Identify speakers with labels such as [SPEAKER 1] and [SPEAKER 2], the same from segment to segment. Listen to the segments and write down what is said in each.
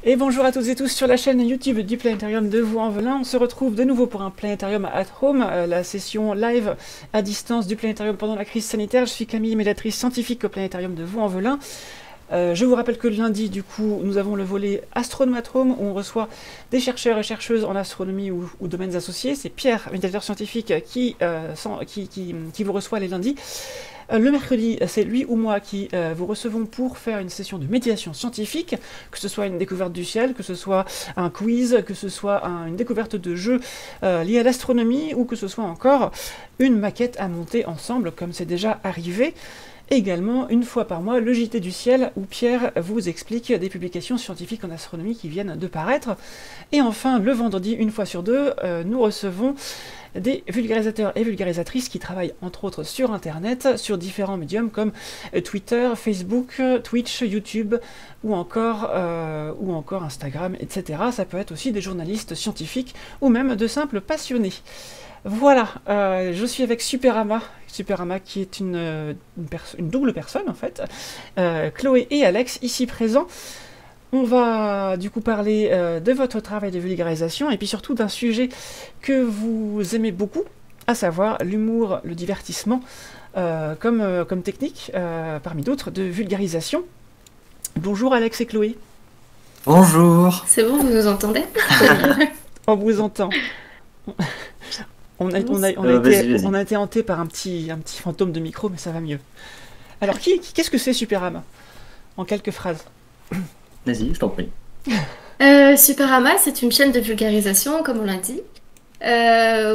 [SPEAKER 1] Et bonjour à toutes et tous sur la chaîne YouTube du Planétarium de Vaux-en-Velin. On se retrouve de nouveau pour un Planétarium at Home, la session live à distance du Planétarium pendant la crise sanitaire. Je suis Camille, médiatrice scientifique au Planétarium de Vaux-en-Velin. Je vous rappelle que le lundi, du coup, nous avons le volet Astronome at Home, où on reçoit des chercheurs et chercheuses en astronomie ou domaines associés. C'est Pierre, médiateur scientifique, qui vous reçoit les lundis. Le mercredi, c'est lui ou moi qui vous recevons pour faire une session de médiation scientifique, que ce soit une découverte du ciel, que ce soit un quiz, que ce soit une découverte de jeux liés à l'astronomie, ou que ce soit encore une maquette à monter ensemble, comme c'est déjà arrivé. Également, une fois par mois, le JT du ciel, où Pierre vous explique des publications scientifiques en astronomie qui viennent de paraître. Et enfin, le vendredi, une fois sur deux, nous recevons des vulgarisateurs et vulgarisatrices qui travaillent entre autres sur Internet, sur différents médiums comme Twitter, Facebook, Twitch, YouTube ou encore Instagram, etc. Ça peut être aussi des journalistes scientifiques ou même de simples passionnés. Voilà, je suis avec Superama qui est une double personne en fait, Chloé et Alex ici présents. On va du coup parler de votre travail de vulgarisation et puis surtout d'un sujet que vous aimez beaucoup, à savoir l'humour, le divertissement comme technique, parmi d'autres, de vulgarisation. Bonjour Alex et Chloé.
[SPEAKER 2] Bonjour.
[SPEAKER 3] C'est bon, vous nous entendez?
[SPEAKER 1] On vous entend. On a été hanté par un petit fantôme de micro, mais ça va mieux. Alors, qu'est-ce que c'est Superama? En quelques phrases.
[SPEAKER 2] Vas-y, je t'en prie.
[SPEAKER 3] Superama, c'est une chaîne de vulgarisation, comme on l'a dit,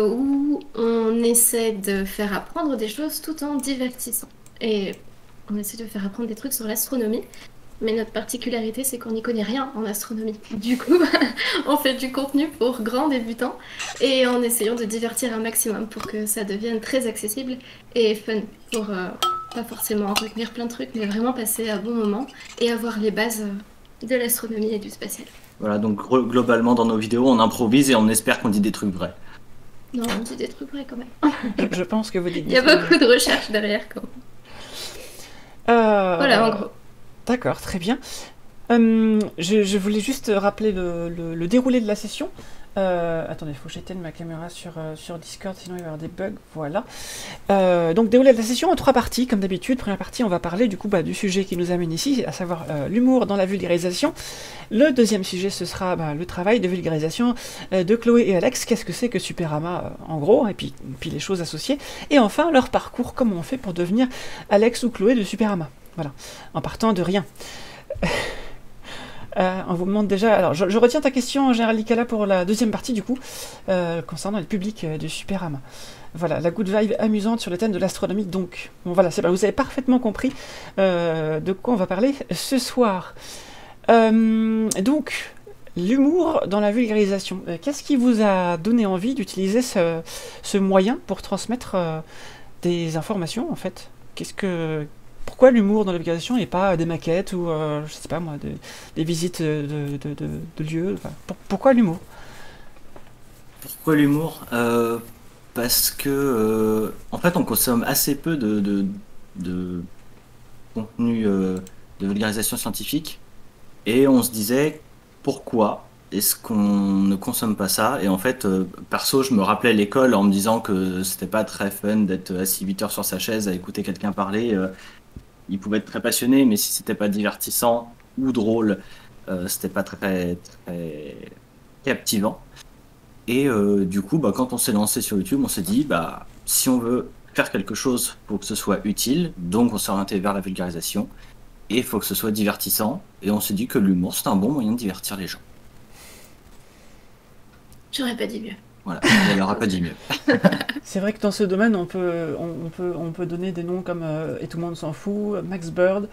[SPEAKER 3] où on essaie de faire apprendre des choses tout en divertissant. Et on essaie de faire apprendre des trucs sur l'astronomie. Mais notre particularité, c'est qu'on n'y connaît rien en astronomie. Du coup, on fait du contenu pour grands débutants et en essayant de divertir un maximum pour que ça devienne très accessible et fun pour pas forcément retenir plein de trucs, mais vraiment passer un bon moment et avoir les bases de l'astronomie et du spatial.
[SPEAKER 2] Voilà, donc globalement dans nos vidéos, on improvise et on espère qu'on dit des trucs vrais.
[SPEAKER 3] Non, on dit des trucs vrais quand même.
[SPEAKER 1] Je pense que vous dites.
[SPEAKER 3] Il y a beaucoup de recherches derrière quand même. Voilà, en gros.
[SPEAKER 1] D'accord, très bien. Je voulais juste rappeler le déroulé de la session. Attendez, il faut que j'éteigne ma caméra sur Discord, sinon il va y avoir des bugs. Voilà. Donc, déroulé de la session en 3 parties, comme d'habitude. Première partie, on va parler du coup du sujet qui nous amène ici, à savoir l'humour dans la vulgarisation. Le deuxième sujet, ce sera le travail de vulgarisation de Chloé et Alex. Qu'est-ce que c'est que Superama, en gros, et puis les choses associées. Et enfin, leur parcours, comment on fait pour devenir Alex ou Chloé de Superama. Voilà, en partant de rien. On vous demande déjà... Alors, je retiens ta question, Général Licala, pour la deuxième partie, du coup, concernant le public de Superama. Voilà, la good vibe amusante sur le thème de l'astronomie. Donc, bon, voilà, vous avez parfaitement compris de quoi on va parler ce soir. Donc, l'humour dans la vulgarisation. Qu'est-ce qui vous a donné envie d'utiliser ce moyen pour transmettre des informations, en fait? Pourquoi l'humour dans la vulgarisation et pas des maquettes ou, je sais pas moi, des visites de lieux? Enfin, pourquoi l'humour?
[SPEAKER 2] Pourquoi l'humour? Parce que, en fait, on consomme assez peu de contenu de vulgarisation scientifique. Et on se disait, pourquoi est-ce qu'on ne consomme pas ça? Et en fait, perso, je me rappelais l'école en me disant que c'était pas très fun d'être assis 8 heures sur sa chaise à écouter quelqu'un parler. Il pouvait être très passionné, mais si c'était pas divertissant ou drôle, c'était pas très captivant. Et du coup, quand on s'est lancé sur YouTube, on s'est dit, si on veut faire quelque chose pour que ce soit utile, donc on s'est orienté vers la vulgarisation, et il faut que ce soit divertissant, et on s'est dit que l'humour, c'est un bon moyen de divertir les gens.
[SPEAKER 3] J'aurais pas dit mieux.
[SPEAKER 2] Voilà, elle n'aura pas dit mieux.
[SPEAKER 1] C'est vrai que dans ce domaine, on peut donner des noms comme Et tout le monde s'en fout, Max Bird.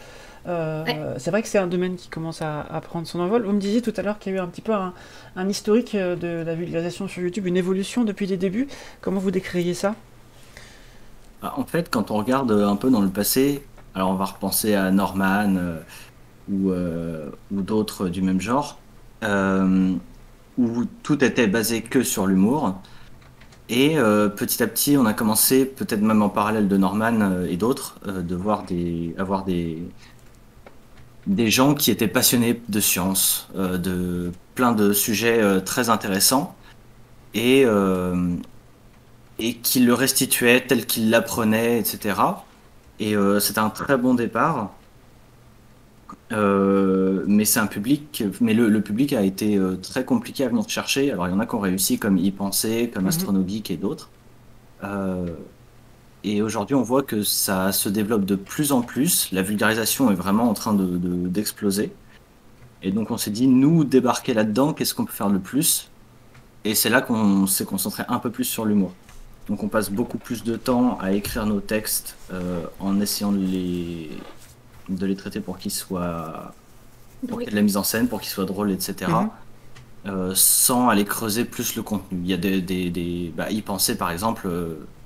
[SPEAKER 3] Ouais.
[SPEAKER 1] C'est vrai que c'est un domaine qui commence à prendre son envol. Vous me disiez tout à l'heure qu'il y a eu un petit peu un historique de la vulgarisation sur YouTube, une évolution depuis les débuts. Comment vous décririez ça?
[SPEAKER 2] En fait, quand on regarde un peu dans le passé, alors on va repenser à Norman ou d'autres du même genre, où tout était basé que sur l'humour. Et petit à petit, on a commencé, peut-être même en parallèle de Norman et d'autres, avoir des des gens qui étaient passionnés de science, de plein de sujets très intéressants et, euh, et qui le restituaient tel qu'ils l'apprenaient, etc. Et c'était un très bon départ. Mais c'est un public, mais le public a été très compliqué à venir chercher. Alors il y en a qui ont réussi, comme y penser, comme
[SPEAKER 1] Mhm.
[SPEAKER 2] Astronogeek et d'autres. Euh, et aujourd'hui, on voit que ça se développe de plus en plus. La vulgarisation est vraiment en train d'exploser. Et donc on s'est dit, nous, débarquer là-dedans, qu'est-ce qu'on peut faire le plus? Et c'est là qu'on s'est concentré un peu plus sur l'humour. Donc on passe beaucoup plus de temps à écrire nos textes en essayant de les traiter pour qu'ils soient, pour qu'il y ait de la mise en scène, pour qu'ils soient drôles,
[SPEAKER 1] Mhm.
[SPEAKER 2] etc. Sans aller creuser plus le contenu. Il y a y penser par exemple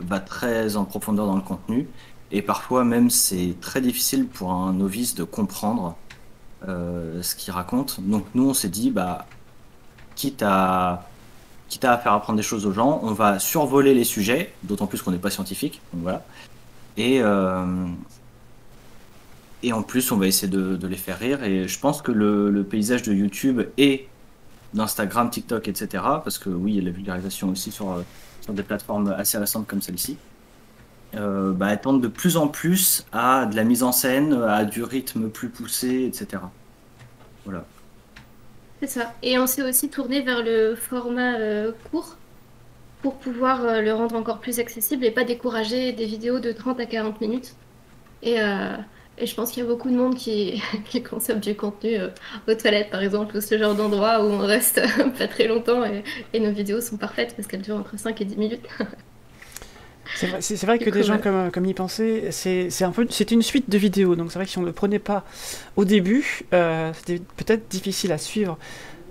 [SPEAKER 2] va très en profondeur dans le contenu et parfois même c'est très difficile pour un novice de comprendre ce qu'il raconte. Donc nous on s'est dit quitte à quitte à faire apprendre des choses aux gens, on va survoler les sujets, d'autant plus qu'on n'est pas scientifique, donc voilà. Et et en plus on va essayer de les faire rire. Et je pense que le paysage de YouTube et d'Instagram, TikTok, etc. Parce que oui, il y a la vulgarisation aussi sur des plateformes assez récentes comme celle-ci. Elles tendent de plus en plus à de la mise en scène, à du rythme plus poussé, etc. Voilà.
[SPEAKER 3] C'est ça. Et on s'est aussi tourné vers le format court pour pouvoir le rendre encore plus accessible et pas décourager des vidéos de 30 à 40 minutes. Et, euh, et je pense qu'il y a beaucoup de monde qui, qui consomme du contenu aux toilettes, par exemple, ou ce genre d'endroit où on reste pas très longtemps et nos vidéos sont parfaites parce qu'elles durent entre 5 et 10 minutes.
[SPEAKER 1] C'est vrai
[SPEAKER 3] Du
[SPEAKER 1] que des
[SPEAKER 3] coup,
[SPEAKER 1] gens comme y penser, c'est une suite de vidéos, donc c'est vrai que si on ne le prenait pas au début, c'était peut-être difficile à suivre.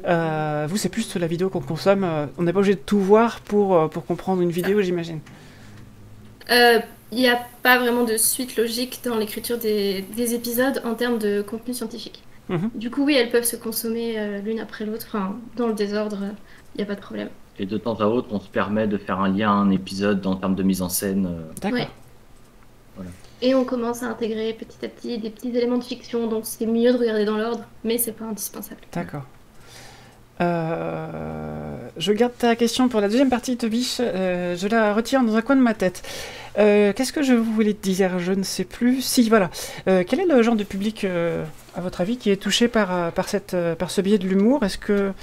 [SPEAKER 1] Vous, c'est plus la vidéo qu'on consomme. On n'est pas obligé de tout voir pour comprendre une vidéo, j'imagine.
[SPEAKER 3] Euh, il n'y a pas vraiment de suite logique dans l'écriture des épisodes en termes de contenu scientifique.
[SPEAKER 1] Mhm.
[SPEAKER 3] Du coup, oui, elles peuvent se consommer l'une après l'autre, enfin, dans le désordre, il n'y a pas de problème.
[SPEAKER 2] Et de temps à autre, on se permet de faire un lien à un épisode en termes de mise en scène.
[SPEAKER 1] D'accord,
[SPEAKER 3] Ouais.
[SPEAKER 2] Voilà.
[SPEAKER 3] Et on commence à intégrer petit à petit des petits éléments de fiction, donc c'est mieux de regarder dans l'ordre, mais c'est pas indispensable.
[SPEAKER 1] d'accord. Je garde ta question pour la deuxième partie, Tobiche. Je la retire dans un coin de ma tête. Qu'est-ce que je voulais te dire? Je ne sais plus. Si, voilà. Quel est le genre de public, à votre avis, qui est touché par ce biais de l'humour? Est-ce que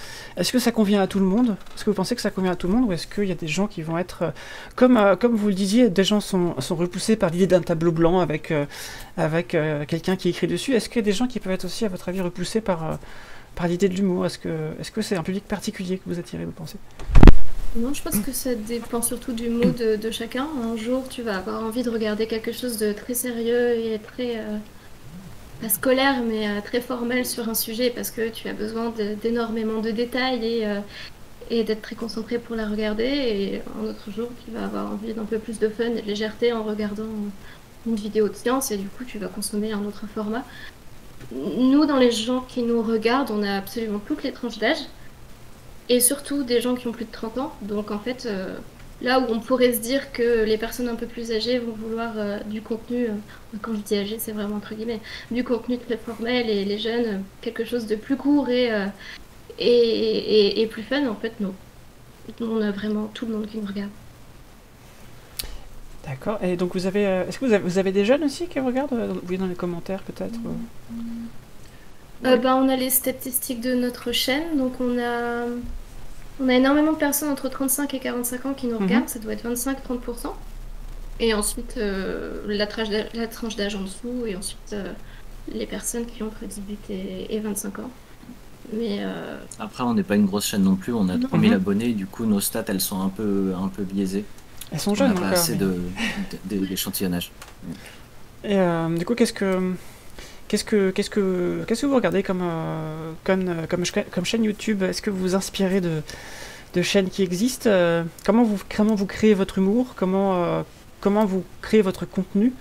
[SPEAKER 1] ça convient à tout le monde? Est-ce que vous pensez que ça convient à tout le monde? Ou est-ce qu'il y a des gens qui vont être, comme vous le disiez, des gens sont repoussés par l'idée d'un tableau blanc avec quelqu'un qui écrit dessus? Est-ce qu'il y a des gens qui peuvent être aussi, à votre avis, repoussés par l'idée de l'humour? Est-ce que c'est un public particulier que vous attirez, vous pensez?
[SPEAKER 3] Non, je pense que ça dépend surtout du mood de chacun. Un jour, tu vas avoir envie de regarder quelque chose de très sérieux et très, pas scolaire, mais très formel sur un sujet parce que tu as besoin d'énormément de détails et d'être très concentré pour la regarder. Et un autre jour, tu vas avoir envie d'un peu plus de fun et de légèreté en regardant une vidéo de science et du coup, tu vas consommer un autre format. Nous, dans les gens qui nous regardent, on a absolument toutes les tranches d'âge et surtout des gens qui ont plus de 30 ans. Donc en fait, là où on pourrait se dire que les personnes un peu plus âgées vont vouloir du contenu, quand je dis âgé, c'est vraiment entre guillemets, du contenu très formel et les jeunes, quelque chose de plus court et plus fun, en fait, non. On a vraiment tout le monde qui nous regarde.
[SPEAKER 1] D'accord. Et donc est-ce que vous avez des jeunes aussi qui regardent? Oui, dans les commentaires peut-être. Oui.
[SPEAKER 3] Ben, on a les statistiques de notre chaîne, donc on a énormément de personnes entre 35 et 45 ans qui nous
[SPEAKER 1] Mhm.
[SPEAKER 3] regardent, ça doit être 25-30%. Et ensuite, la tranche d'âge en dessous, et ensuite les personnes qui ont entre 18 et 25 ans. Mais
[SPEAKER 2] Après, on n'est pas une grosse chaîne non plus. On a
[SPEAKER 3] non.
[SPEAKER 2] 3000
[SPEAKER 1] Mhm.
[SPEAKER 2] abonnés. Du coup, nos stats, elles sont un peu biaisées.
[SPEAKER 1] Elles sont
[SPEAKER 2] On n'a
[SPEAKER 1] jeunes
[SPEAKER 2] pas
[SPEAKER 1] encore.
[SPEAKER 2] assez d'échantillonnage.
[SPEAKER 1] Et du coup, qu'est-ce que vous regardez comme chaîne YouTube? Est-ce que vous vous inspirez de chaînes qui existent? Comment vous créez votre humour? Comment vous créez votre contenu?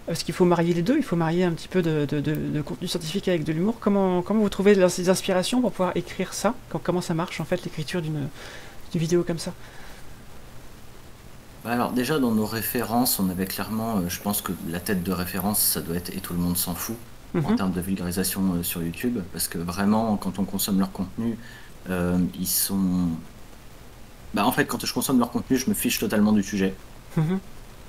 [SPEAKER 1] Parce qu'il faut marier les deux, il faut marier un petit peu de contenu scientifique avec de l'humour. Comment vous trouvez ces inspirations pour pouvoir écrire ça? Comment ça marche en fait l'écriture d'une vidéo comme ça?
[SPEAKER 2] Alors déjà dans nos références, on avait clairement, je pense que la tête de référence, ça doit être Et tout le monde s'en fout. en
[SPEAKER 1] Mhm.
[SPEAKER 2] termes de vulgarisation sur YouTube, parce que vraiment, quand on consomme leur contenu, ils sont... Bah, en fait, quand je consomme leur contenu, je me fiche totalement du sujet.
[SPEAKER 1] Mhm.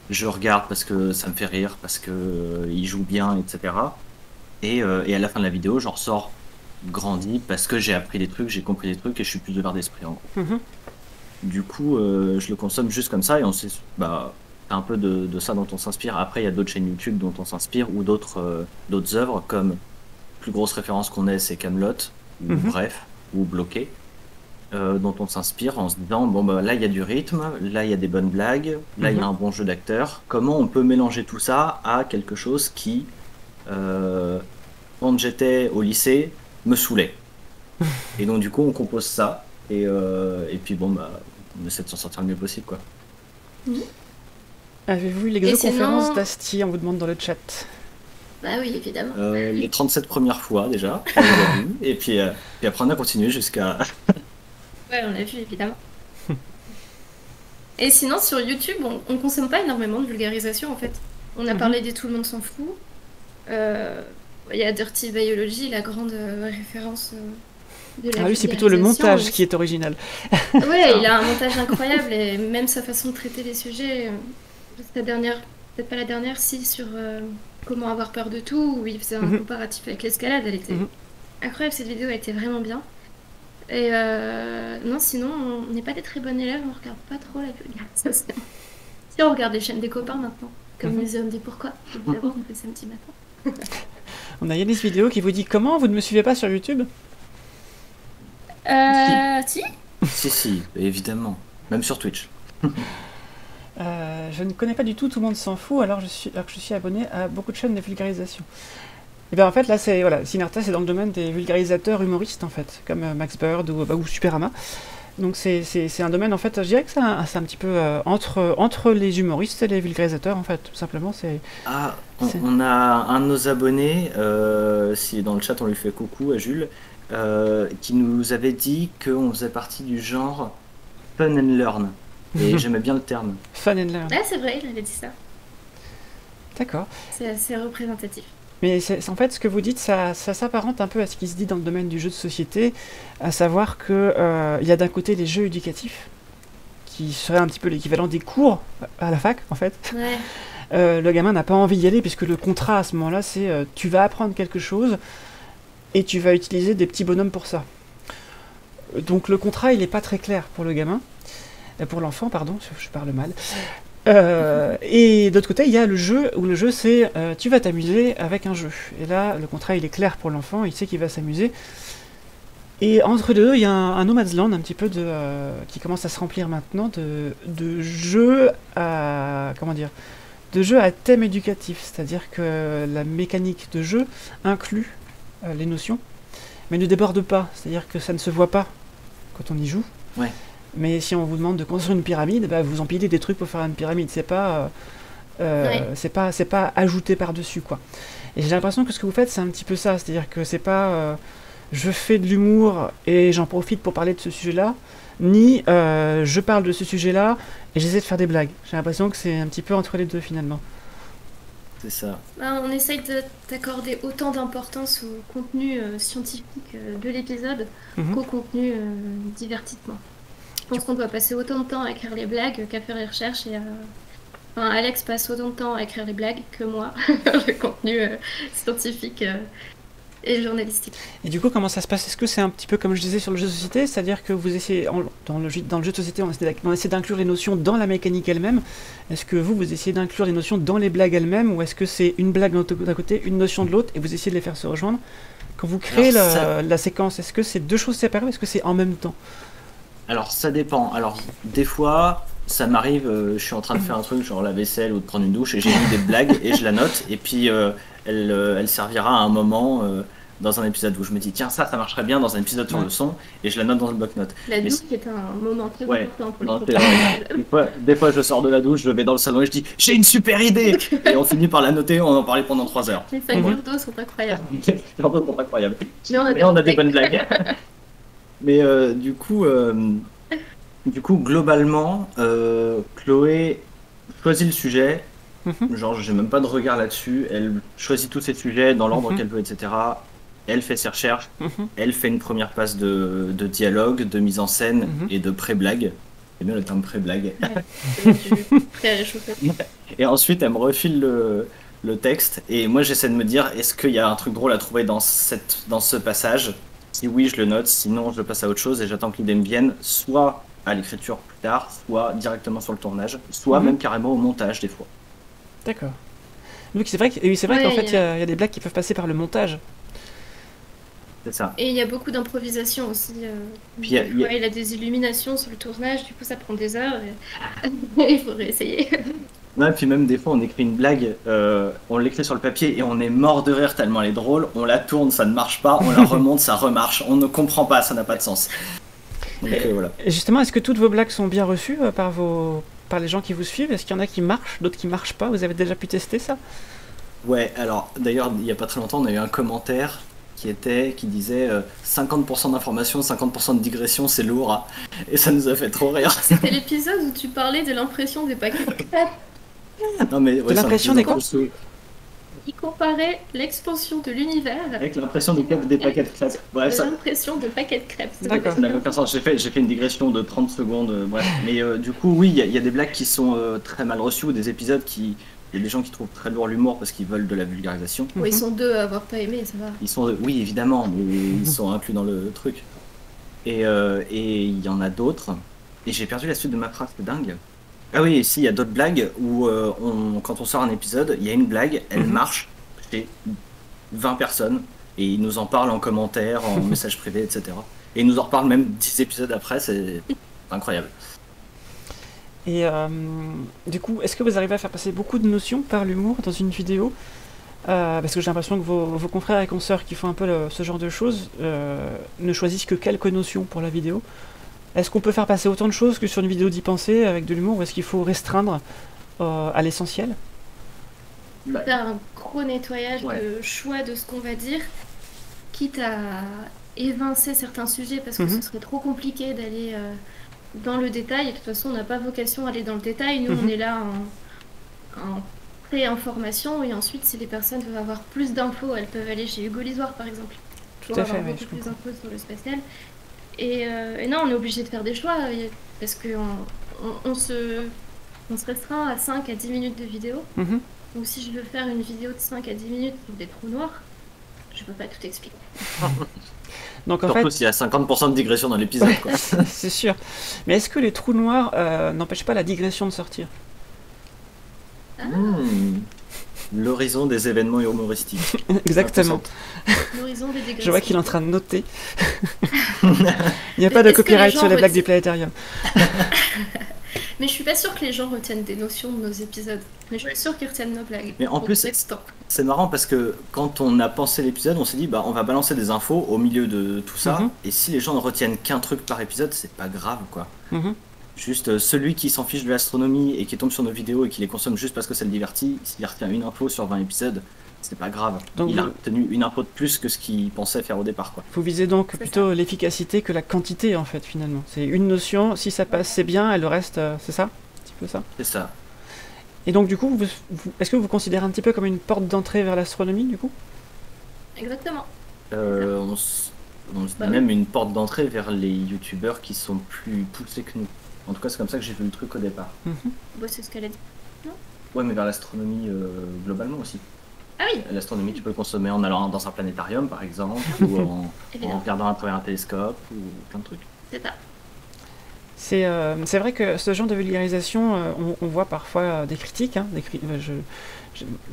[SPEAKER 2] Je regarde parce que ça me fait rire, parce que ils jouent bien, etc. Et à la fin de la vidéo, j'en ressors grandi parce que j'ai appris des trucs, j'ai compris des trucs et je suis plus ouvert d'esprit en gros.
[SPEAKER 1] Mhm.
[SPEAKER 2] Du coup, je le consomme juste comme ça et on sait, bah, c'est un peu de ça dont on s'inspire. Après, il y a d'autres chaînes YouTube dont on s'inspire ou d'autres œuvres comme plus grosse référence qu'on ait, c'est Camelot ou
[SPEAKER 1] Mhm.
[SPEAKER 2] Bref ou Bloqué, dont on s'inspire en se disant bon bah là il y a du rythme, là il y a des bonnes blagues, là il y a
[SPEAKER 1] Mhm.
[SPEAKER 2] un bon jeu d'acteur. Comment on peut mélanger tout ça à quelque chose qui, euh, quand j'étais au lycée, me saoulait. Et donc du coup on compose ça et puis bon bah on essaie de s'en sortir le mieux possible quoi.
[SPEAKER 1] Avez-vous eu
[SPEAKER 3] Et
[SPEAKER 1] l'exoconférence
[SPEAKER 3] sinon,
[SPEAKER 1] d'Asti? On vous demande dans le chat.
[SPEAKER 3] bah oui, évidemment.
[SPEAKER 2] Les 37 premières fois déjà, on les a vues, puis après on a continué jusqu'à...
[SPEAKER 3] Ouais, on l'a vu, évidemment. Et sinon, sur YouTube, on consomme pas énormément de vulgarisation, en fait. On a
[SPEAKER 1] Mhm.
[SPEAKER 3] parlé des Tout le monde s'en fout. Euh, Il y a Dirty Biology, la grande référence de la
[SPEAKER 1] Ah oui, c'est plutôt le
[SPEAKER 3] vulgarisation.
[SPEAKER 1] montage qui est original.
[SPEAKER 3] Ouais, il a un montage incroyable et même sa façon de traiter les sujets. La dernière, peut-être pas la dernière, si, sur comment avoir peur de tout, où il faisait un
[SPEAKER 1] Mhm.
[SPEAKER 3] comparatif avec l'escalade. Elle était
[SPEAKER 1] Mhm.
[SPEAKER 3] incroyable, cette vidéo, elle était vraiment bien. Et non, sinon, on n'est pas des très bonnes élèves, on regarde pas trop la vulgarisation. Si, on regarde les chaînes des copains maintenant, comme
[SPEAKER 1] Mhm.
[SPEAKER 3] Muséum des Pourquoi. Évidemment, on fait samedi matin.
[SPEAKER 1] On a Yanis Vidéo qui vous dit comment vous ne me suivez pas sur YouTube?
[SPEAKER 3] Si.
[SPEAKER 2] Si, évidemment. Même sur Twitch.
[SPEAKER 1] Je ne connais pas du tout, tout le monde s'en fout, alors que je suis abonné à beaucoup de chaînes de vulgarisation. Et bien en fait là c'est voilà, Sinerta c'est dans le domaine des vulgarisateurs humoristes en fait, comme Max Bird ou Superama. Donc c'est un domaine en fait, je dirais que c'est un petit peu entre les humoristes et les vulgarisateurs en fait, tout simplement c'est...
[SPEAKER 2] Ah,
[SPEAKER 1] c'est-
[SPEAKER 2] on a un de nos abonnés, si dans le chat on lui fait coucou à Jules, qui nous avait dit qu'on faisait partie du genre fun and learn. Et j'aimais bien le terme.
[SPEAKER 1] Fun and learn.
[SPEAKER 3] Ouais, c'est vrai, il avait dit ça.
[SPEAKER 1] D'accord.
[SPEAKER 3] C'est assez représentatif.
[SPEAKER 1] Mais en fait, ce que vous dites, ça s'apparente un peu à ce qui se dit dans le domaine du jeu de société, à savoir que il y a d'un côté les jeux éducatifs, qui seraient un petit peu l'équivalent des cours à la fac, en fait.
[SPEAKER 3] Ouais.
[SPEAKER 1] Le gamin n'a pas envie d'y aller, puisque le contrat à ce moment-là, c'est tu vas apprendre quelque chose, et tu vas utiliser des petits bonhommes pour ça. Donc le contrat, il n'est pas très clair pour le gamin, pour l'enfant, pardon, je parle mal. Et d'autre côté, il y a le jeu, où le jeu c'est tu vas t'amuser avec un jeu. Et là, le contrat il est clair pour l'enfant, il sait qu'il va s'amuser. Et entre les deux, il y a un no man's land un petit peu qui commence à se remplir maintenant de jeux à comment dire, de jeux à thème éducatif, c'est-à-dire que la mécanique de jeu inclut les notions, mais ne déborde pas, c'est-à-dire que ça ne se voit pas quand on y joue.
[SPEAKER 2] Ouais.
[SPEAKER 1] Mais si on vous demande de construire une pyramide, bah, vous empilez des trucs pour faire une pyramide.
[SPEAKER 3] Ouais.
[SPEAKER 1] C'est pas ajouté par-dessus, quoi. Et j'ai l'impression que ce que vous faites, c'est un petit peu ça. C'est-à-dire que c'est pas je fais de l'humour et j'en profite pour parler de ce sujet-là, ni je parle de ce sujet-là et j'essaie de faire des blagues. J'ai l'impression que c'est un petit peu entre les deux, finalement.
[SPEAKER 2] C'est ça.
[SPEAKER 3] Ben, on essaye d'accorder autant d'importance au contenu scientifique de l'épisode
[SPEAKER 1] Mhm.
[SPEAKER 3] qu'au contenu divertissement. Je pense qu'on doit passer autant de temps à écrire les blagues qu'à faire les recherches Enfin, Alex passe autant de temps à écrire les blagues que moi, le contenu scientifique et journalistique.
[SPEAKER 1] Et du coup, comment ça se passe? Est-ce que c'est un petit peu comme je disais sur le jeu de société, c'est-à-dire que vous essayez, dans le jeu de société, on essaie d'inclure les notions dans la mécanique elle-même. Est-ce que vous essayez d'inclure les notions dans les blagues elles-mêmes, ou est-ce que c'est une blague d'un côté, une notion de l'autre, et vous essayez de les faire se rejoindre? Quand vous créez
[SPEAKER 2] Alors,
[SPEAKER 1] la séquence, est-ce que c'est deux choses séparées, ou est-ce que c'est en même temps?
[SPEAKER 2] Alors ça dépend. Alors des fois, ça m'arrive, je suis en train de faire un truc genre la vaisselle ou de prendre une douche et j'ai mis des blagues et je la note et puis elle servira à un moment dans un épisode où je me dis tiens ça marcherait bien dans un épisode sur
[SPEAKER 1] Ouais.
[SPEAKER 2] le son et je la note dans le bloc-notes.
[SPEAKER 3] La
[SPEAKER 2] Mais
[SPEAKER 3] douche est un moment très
[SPEAKER 2] ouais,
[SPEAKER 3] important pour
[SPEAKER 2] non,
[SPEAKER 3] le
[SPEAKER 2] c'est vrai.
[SPEAKER 3] contenu.
[SPEAKER 2] Des fois, je sors de la douche, je vais dans le salon et je dis j'ai une super idée et on finit par la noter, on en parlait pendant 3 heures.
[SPEAKER 3] Les 5 d'eau sont incroyables.
[SPEAKER 2] C'est incroyable.
[SPEAKER 3] Mais
[SPEAKER 2] On a des bonnes blagues. Mais du coup, globalement, Chloé choisit le sujet
[SPEAKER 1] Mhm.
[SPEAKER 2] Genre, j'ai même pas de regard là-dessus. Elle choisit tous ses sujets dans l'ordre
[SPEAKER 1] Mhm.
[SPEAKER 2] qu'elle veut, etc. Elle fait ses recherches.
[SPEAKER 1] Mhm.
[SPEAKER 2] Elle fait une première passe de dialogue, de mise en scène
[SPEAKER 1] Mhm.
[SPEAKER 2] et de pré-blague. C'est bien le terme pré-blague.
[SPEAKER 3] Ouais, c'est du prêt à réchauffer.
[SPEAKER 2] Et ensuite, elle me refile le texte. Et moi, j'essaie de me dire, est-ce qu'il y a un truc drôle à trouver dans ce passage? Si oui, je le note. Sinon, je passe à autre chose et j'attends que l'idée me vienne, soit à l'écriture plus tard, soit directement sur le tournage, soit
[SPEAKER 1] Mhm.
[SPEAKER 2] même carrément au montage des fois.
[SPEAKER 1] D'accord. Donc c'est vrai, oui, c'est vrai
[SPEAKER 3] Ouais,
[SPEAKER 1] qu'en fait, il y a des blagues qui peuvent passer par le montage.
[SPEAKER 2] C'est ça.
[SPEAKER 3] Et il y a beaucoup d'improvisation aussi.
[SPEAKER 2] Puis
[SPEAKER 3] Des fois, il a des illuminations sur le tournage, du coup ça prend des heures et il faut réessayer.
[SPEAKER 2] Ouais, puis même des fois, on écrit une blague, on l'écrit sur le papier et on est mort de rire tellement elle est drôle. On la tourne, ça ne marche pas. On la remonte, ça remarche. On ne comprend pas, ça n'a pas de sens. Donc voilà.
[SPEAKER 1] Et justement, est-ce que toutes vos blagues sont bien reçues par les gens qui vous suivent? Est-ce qu'il y en a qui marchent, d'autres qui marchent pas? Vous avez déjà pu tester ça?
[SPEAKER 2] Ouais, alors d'ailleurs, il n'y a pas très longtemps, on a eu un commentaire qui disait 50% d'informations, 50% de digression, c'est lourd, hein. Et ça nous a fait trop rire.
[SPEAKER 3] C'était l'épisode où tu parlais de l'impression des paquets de crêpes.
[SPEAKER 2] Non, mais, ouais,
[SPEAKER 1] l'impression des quoi?
[SPEAKER 3] Il comparait l'expansion de l'univers
[SPEAKER 2] Avec l'impression des paquets de classe. Bref, ça
[SPEAKER 3] l'impression de paquets de crêpes.
[SPEAKER 1] D'accord.
[SPEAKER 2] n'avait aucun sens. J'ai fait une digression de 30 secondes, bref. Mais du coup, oui, il y a des blagues qui sont très mal reçues ou des épisodes qui. Il y a des gens qui trouvent très lourd l'humour parce qu'ils veulent de la vulgarisation.
[SPEAKER 3] Bon, ils sont deux à avoir pas aimé, ça va.
[SPEAKER 2] Ils sont, oui, évidemment, mais ils sont inclus dans le truc. Et il y en a d'autres. Et j'ai perdu la suite de ma phrase, c'est dingue. Ah oui, et si, il y a d'autres blagues où quand on sort un épisode, il y a une blague, elle
[SPEAKER 1] Mhm.
[SPEAKER 2] marche chez 20 personnes. Et ils nous en parlent en commentaire, en message privé, etc. Et ils nous en reparlent même 10 épisodes après, c'est incroyable.
[SPEAKER 1] Et du coup, est-ce que vous arrivez à faire passer beaucoup de notions par l'humour dans une vidéo? Parce que j'ai l'impression que vos confrères et consoeurs qui font un peu ce genre de choses ne choisissent que quelques notions pour la vidéo. Est-ce qu'on peut faire passer autant de choses que sur une vidéo d'y penser avec de l'humour, ou est-ce qu'il faut restreindre à l'essentiel?
[SPEAKER 2] Bah,
[SPEAKER 3] Faire un gros nettoyage
[SPEAKER 2] Ouais.
[SPEAKER 3] de choix de ce qu'on va dire, quitte à évincer certains sujets parce que
[SPEAKER 1] Mhm.
[SPEAKER 3] ce serait trop compliqué d'aller dans le détail. Et de toute façon, on n'a pas vocation à aller dans le détail. Nous,
[SPEAKER 1] Mhm.
[SPEAKER 3] on est là en pré-information et ensuite, si les personnes veulent avoir plus d'infos, elles peuvent aller chez Hugo Lisoire, par exemple. Toujours
[SPEAKER 1] Tout à fait,
[SPEAKER 3] avoir
[SPEAKER 1] oui,
[SPEAKER 3] beaucoup
[SPEAKER 1] je
[SPEAKER 3] plus
[SPEAKER 1] comprends.
[SPEAKER 3] d'infos sur le spatial. Et non, on est obligé de faire des choix parce on se restreint à 5 à 10 minutes de vidéo.
[SPEAKER 1] Mhm.
[SPEAKER 3] Donc si je veux faire une vidéo de 5 à 10 minutes sur des trous noirs, je peux pas tout expliquer.
[SPEAKER 1] Donc en
[SPEAKER 2] surtout
[SPEAKER 1] fait,
[SPEAKER 2] s'il y a 50% de digression dans l'épisode, quoi.
[SPEAKER 1] c'est sûr. Mais est-ce que les trous noirs n'empêchent pas la digression de sortir?
[SPEAKER 2] Hmm. L'horizon des événements humoristiques.
[SPEAKER 1] Exactement.
[SPEAKER 3] L'horizon des dégradations.
[SPEAKER 1] Je vois qu'il est en train de noter. Il n'y a pas de
[SPEAKER 3] Est-ce que les
[SPEAKER 1] copyright
[SPEAKER 3] gens
[SPEAKER 1] sur les blagues
[SPEAKER 3] retiennent-
[SPEAKER 1] du planétarium.
[SPEAKER 3] Mais je suis pas sûre que les gens retiennent des notions de nos épisodes. Mais je suis sûre qu'ils retiennent nos blagues.
[SPEAKER 2] Mais en
[SPEAKER 3] Pour
[SPEAKER 2] plus,
[SPEAKER 3] l'instant.
[SPEAKER 2] c'est marrant parce que quand on a pensé l'épisode, on s'est dit bah on va balancer des infos au milieu de tout ça.
[SPEAKER 1] Mhm.
[SPEAKER 2] Et si les gens ne retiennent qu'un truc par épisode, c'est pas grave, quoi.
[SPEAKER 1] Mhm.
[SPEAKER 2] Juste celui qui s'en fiche de l'astronomie et qui tombe sur nos vidéos et qui les consomme juste parce que ça le divertit, s'il retient une info sur 20 épisodes, c'est pas grave.
[SPEAKER 1] Donc
[SPEAKER 2] Il a
[SPEAKER 1] vous-
[SPEAKER 2] retenu une info de plus que ce qu'il pensait faire au départ, quoi.
[SPEAKER 1] Vous visez donc
[SPEAKER 3] C'est
[SPEAKER 1] plutôt l'efficacité que la quantité en fait finalement. C'est une notion, si ça passe c'est bien, et le reste c'est ça? Un petit peu ça.
[SPEAKER 2] C'est ça.
[SPEAKER 1] Et donc du coup, est-ce que vous considérez un petit peu comme une porte d'entrée vers l'astronomie du coup?
[SPEAKER 3] Exactement.
[SPEAKER 2] On se dit
[SPEAKER 3] Bah oui.
[SPEAKER 2] même une porte d'entrée vers les youtubeurs qui sont plus poussés que nous. En tout cas, c'est comme ça que j'ai vu le truc au départ.
[SPEAKER 1] Mhm.
[SPEAKER 3] Bah, c'est ce qu'elle a dit.
[SPEAKER 2] Ouais, mais vers l'astronomie globalement aussi.
[SPEAKER 3] Ah oui,
[SPEAKER 2] L'astronomie, tu peux le consommer en allant dans un planétarium, par exemple, ou en
[SPEAKER 3] évidemment.
[SPEAKER 2] regardant à travers un télescope, ou plein de trucs.
[SPEAKER 3] C'est ça.
[SPEAKER 1] C'est vrai que ce genre de vulgarisation, on voit parfois des critiques. Hein,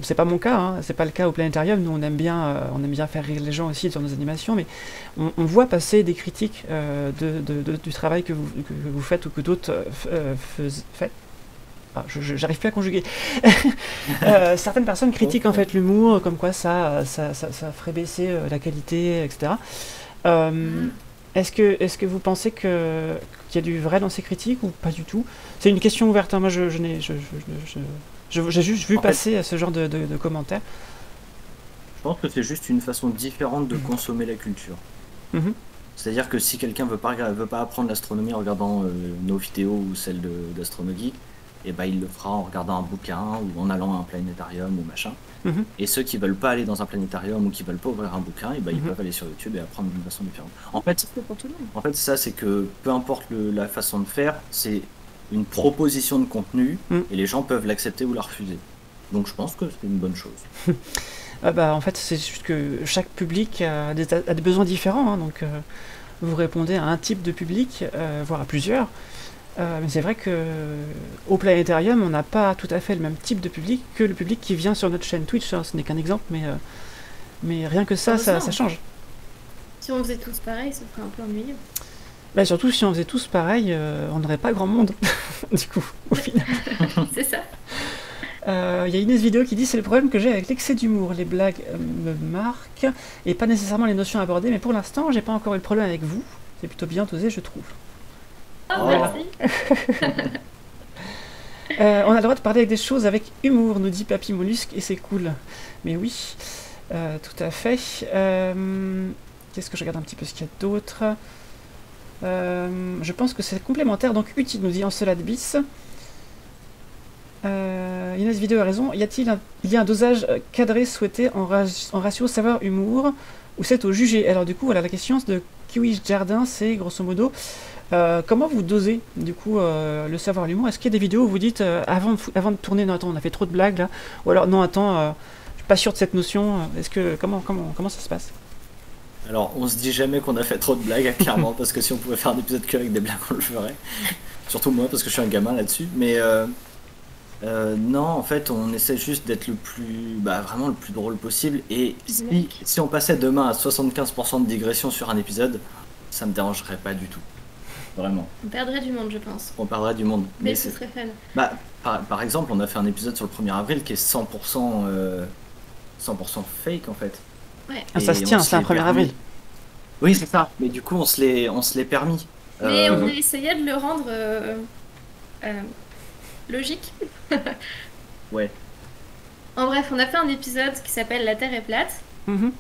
[SPEAKER 1] c'est pas mon cas, hein, c'est pas le cas au planétarium. Nous, on aime bien faire rire les gens aussi sur nos animations, mais on voit passer des critiques du travail que vous faites ou que d'autres faites. Ah, j'arrive plus à conjuguer. Certaines personnes critiquent en fait l'humour, comme quoi ça ferait baisser la qualité, etc. Est-ce que vous pensez qu'il y a du vrai dans ces critiques ou pas du tout? C'est une question ouverte, hein. Moi j'ai juste vu
[SPEAKER 2] En fait-
[SPEAKER 1] passer ce genre de commentaires.
[SPEAKER 2] Je pense que c'est juste une façon différente de consommer la culture.
[SPEAKER 1] Mhm.
[SPEAKER 2] C'est-à-dire que si quelqu'un veut pas apprendre l'astronomie en regardant nos vidéos ou celles d'Astronogeek, et bah, il le fera en regardant un bouquin ou en allant à un planétarium ou machin.
[SPEAKER 1] Mhm.
[SPEAKER 2] Et ceux qui veulent pas aller dans un planétarium ou qui veulent pas ouvrir un bouquin, et bah, ils
[SPEAKER 1] Mhm.
[SPEAKER 2] peuvent aller sur YouTube et apprendre d'une façon différente.
[SPEAKER 3] C'est pour tout le monde.
[SPEAKER 2] En fait, ça, c'est que peu importe la façon de faire, c'est une proposition de contenu
[SPEAKER 1] Mm.
[SPEAKER 2] et les gens peuvent l'accepter ou la refuser. Donc je pense que c'est une bonne chose.
[SPEAKER 1] Ah bah, en fait, c'est juste que chaque public a des besoins différents, hein, donc vous répondez à un type de public, voire à plusieurs. Mais c'est vrai que au planétarium, on n'a pas tout à fait le même type de public que le public qui vient sur notre chaîne Twitch. Hein. Ce n'est qu'un exemple, mais rien que ça change.
[SPEAKER 3] Si on faisait tous pareil, ça ferait un peu ennuyeux.
[SPEAKER 1] Bah, surtout si on faisait tous pareil, on n'aurait pas grand monde, du coup, au final.
[SPEAKER 3] C'est ça.
[SPEAKER 1] Il y a Inès Vidéo qui dit c'est le problème que j'ai avec l'excès d'humour. Les blagues me marquent et pas nécessairement les notions abordées, mais pour l'instant, j'ai pas encore eu le problème avec vous. C'est plutôt bien osé, je trouve.
[SPEAKER 3] Oh,
[SPEAKER 2] Voilà.
[SPEAKER 3] merci.
[SPEAKER 1] On a le droit de parler avec des choses avec humour, nous dit Papy Mollusque, et c'est cool. Mais oui, tout à fait. Qu'est-ce que je regarde un petit peu ce qu'il y a d'autre. Je pense que c'est complémentaire, donc utile, nous dit Encelade Bis. Inès Vidéo a raison. Il y a un dosage cadré souhaité en ratio savoir-humour, ou c'est au jugé? Alors du coup, voilà, la question de Kiwi Jardin, c'est grosso modo comment vous dosez du coup le savoir-l'humour. Est-ce qu'il y a des vidéos où vous dites avant de tourner, non attends, on a fait trop de blagues là, ou alors non attends, je suis pas sûr de cette notion. Est-ce que comment ça se passe?
[SPEAKER 2] Alors, on se dit jamais qu'on a fait trop de blagues, clairement, parce que si on pouvait faire un épisode que avec des blagues, on le ferait. Surtout moi, parce que je suis un gamin là-dessus. Mais non, en fait, on essaie juste d'être vraiment le plus drôle possible. Et si on passait demain à 75% de digression sur un épisode, ça me dérangerait pas du tout. Vraiment.
[SPEAKER 3] On perdrait du monde, je pense.
[SPEAKER 2] On parlerait du monde.
[SPEAKER 3] Mais ce serait fun.
[SPEAKER 2] Bah, par exemple, on a fait un épisode sur le 1er avril qui est 100% fake en fait.
[SPEAKER 3] Ouais.
[SPEAKER 1] Ah, ça se tient, c'est un 1er avril.
[SPEAKER 2] Oui, c'est ça. Mais du coup, on se l'est permis.
[SPEAKER 3] Mais on a essayé de le rendre logique.
[SPEAKER 2] Ouais.
[SPEAKER 3] En bref, on a fait un épisode qui s'appelle La Terre est plate.
[SPEAKER 1] Mhm.